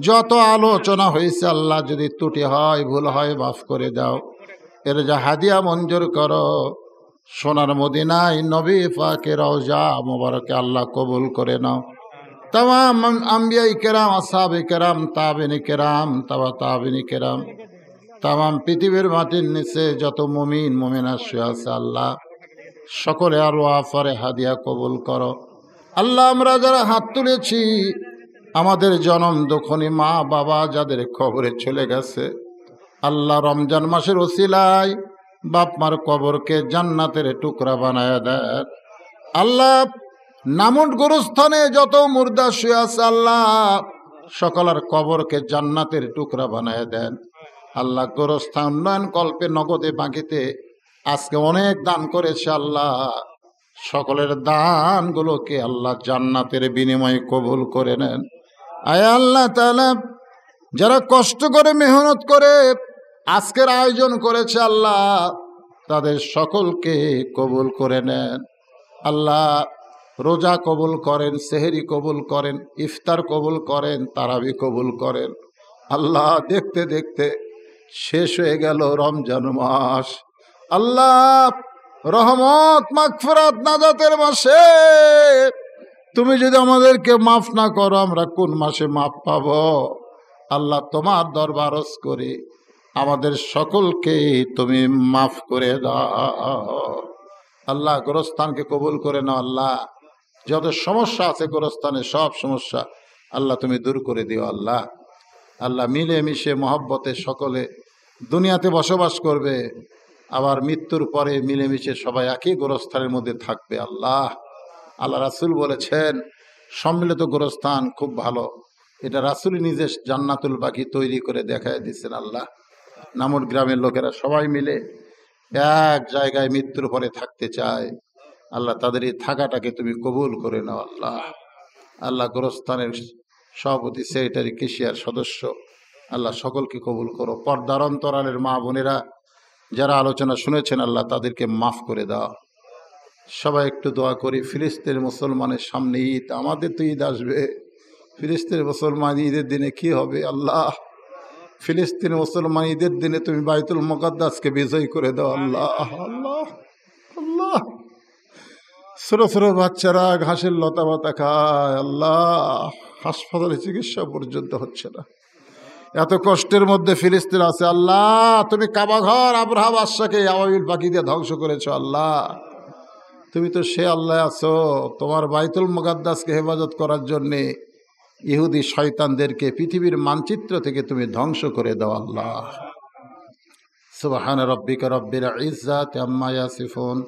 যত আলোচনা হয়েছে আল্লাহ যদি ত্রুটি হয়, ভুল হয়, মাফ করে দাও। এর যা হাদিয়া মঞ্জুর করো। সোনার মদিনায় নবী পাকের রওজা মোবারকে আল্লাহ কবুল করে নাও। তামাম আম্বিয়াই কেরাম, আসহাবে কেরাম, তাবেনী কেরাম, তাবেনী কেরাম, তামাম পৃথিবীর মাটির নিচে যত মুমিন মুমিনা শুয়ে আছে আল্লাহ সকলে আরো আফারে হাদিয়া কবুল করো। আল্লাহ আমরা যারা হাত তুলেছি, আমাদের জনম দুঃখনী মা বাবা যাদের কবরে চলে গেছে, আল্লাহ রমজান মাসের ওসিলায় বাপ মার কবরকে জান্নাতের টুকরা বানায় দেয়। আল্লাহ নামুট গোরস্থানে যত মুর্দা শুয়ে আছে আল্লাহ সকলের কবরকে জান্নাতের টুকরা বানায় দেন। আল্লাহ গোরস্থান উন্নয়ন কল্পে নগদে বাকিতে আজকে অনেক দান করেছে আল্লাহ, সকলের দানগুলোকে আল্লাহ জান্নাতের বিনিময়ে কবুল করে নেন। আয় আল্লাহ তাআলা যারা কষ্ট করে মেহনত করে আজকের আয়োজন করেছে আল্লাহ তাদের সকলকে কবুল করে নেন। আল্লাহ রোজা কবুল করেন, সেহরি কবুল করেন, ইফতার কবুল করেন, তারাবি কবুল করেন। আল্লাহ দেখতে দেখতে শেষ হয়ে গেল রমজান মাস। আল্লাহ রহমত মাগফিরাত নাজাতের মাসে তুমি যদি আমাদেরকে মাফ না করো আমরা কোন মাসে মাফ পাবো? আল্লাহ তোমার দরবার আরজ করি আমাদের সকলকে তুমি মাফ করে দাও। আল্লাহ গোরস্থানকে কবুল করে নাও। আল্লাহ যত সমস্যা আছে গোরস্থানে সব সমস্যা আল্লাহ তুমি দূর করে দিও। আল্লাহ আল্লাহ মিলেমিশে মহব্বতে সকলে দুনিয়াতে বসবাস করবে, আবার মৃত্যুর পরে মিলেমিশে সবাই একই গোরস্থানের মধ্যে থাকবে। আল্লাহ আল্লাহ রাসূল বলেছেন সম্মিলিত গোরস্থান খুব ভালো, এটা রাসূলই নিজে জান্নাতুল বাকি তৈরি করে দেখায় দিচ্ছেন। আল্লাহ নামুট গ্রামের লোকেরা সবাই মিলে এক জায়গায় মৃত্যুর পরে থাকতে চায়। আল্লাহ তাদের এই থাকাটাকে তুমি কবুল করে নাও। আল্লাহ আল্লাহ গোরস্থানের সভাপতি, সেক্রেটারি, কেশিয়ার সদস্য আল্লাহ সকলকে কবুল করো। পর্দার অন্তরালের মা বোনেরা যারা আলোচনা শুনেছেন আল্লাহ তাদেরকে মাফ করে দাও। সবাই একটু দোয়া করি। ফিলিস্তিনের মুসলমানের সামনে ঈদ, আমাদের তো ঈদ আসবে, ফিলিস্তিনের মুসলমান ঈদের দিনে কি হবে? আল্লাহ ফিলিস্তিন মুসলমান ঈদের দিনে তুমি বাইতুল মুকাদ্দাসকে বিজয় করে দাও। আল্লাহ আল্লাহ আল্লাহ ছোট ছোট বাচ্চারা ঘাসের লতা পাতা খায়, আল্লাহ হাসপাতালে চিকিৎসা পর্যন্ত হচ্ছে না, এত কষ্টের মধ্যে ফিলিস্তিন আছে। আল্লাহ তুমি কাবা ঘর আব্রাহা বাদশাকে আবাবিল পাখি দিয়ে ধ্বংস করেছো। আল্লাহ তুমি তো সে আল্লাহ আছো, তোমার বাইতুল মুকাদ্দাসকে হেফাজত করার জন্যে ইহুদি শয়তানদেরকে পৃথিবীর মানচিত্র থেকে তুমি ধ্বংস করে দাও। আল্লাহ সুবহান রাব্বিকা রাব্বিল ইজ্জাতি আম্মা ইয়াসিফুন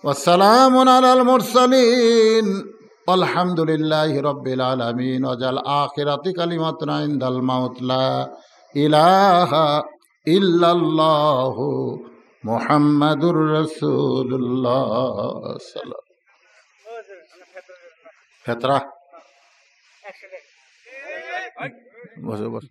ওয়া সালামুন আলাল মুরসালিন আলহামদুলিল্লাহি রাব্বিল আলামিন। ওয়াজাল আখিরাতি কালিমাতুন ইনদাল মাউত লা ইলাহা ইল্লাল্লাহু মুহাম্মাদুর রাসূলুল্লাহ সাল্লাল্লাহু ফেতরা বসো বসো।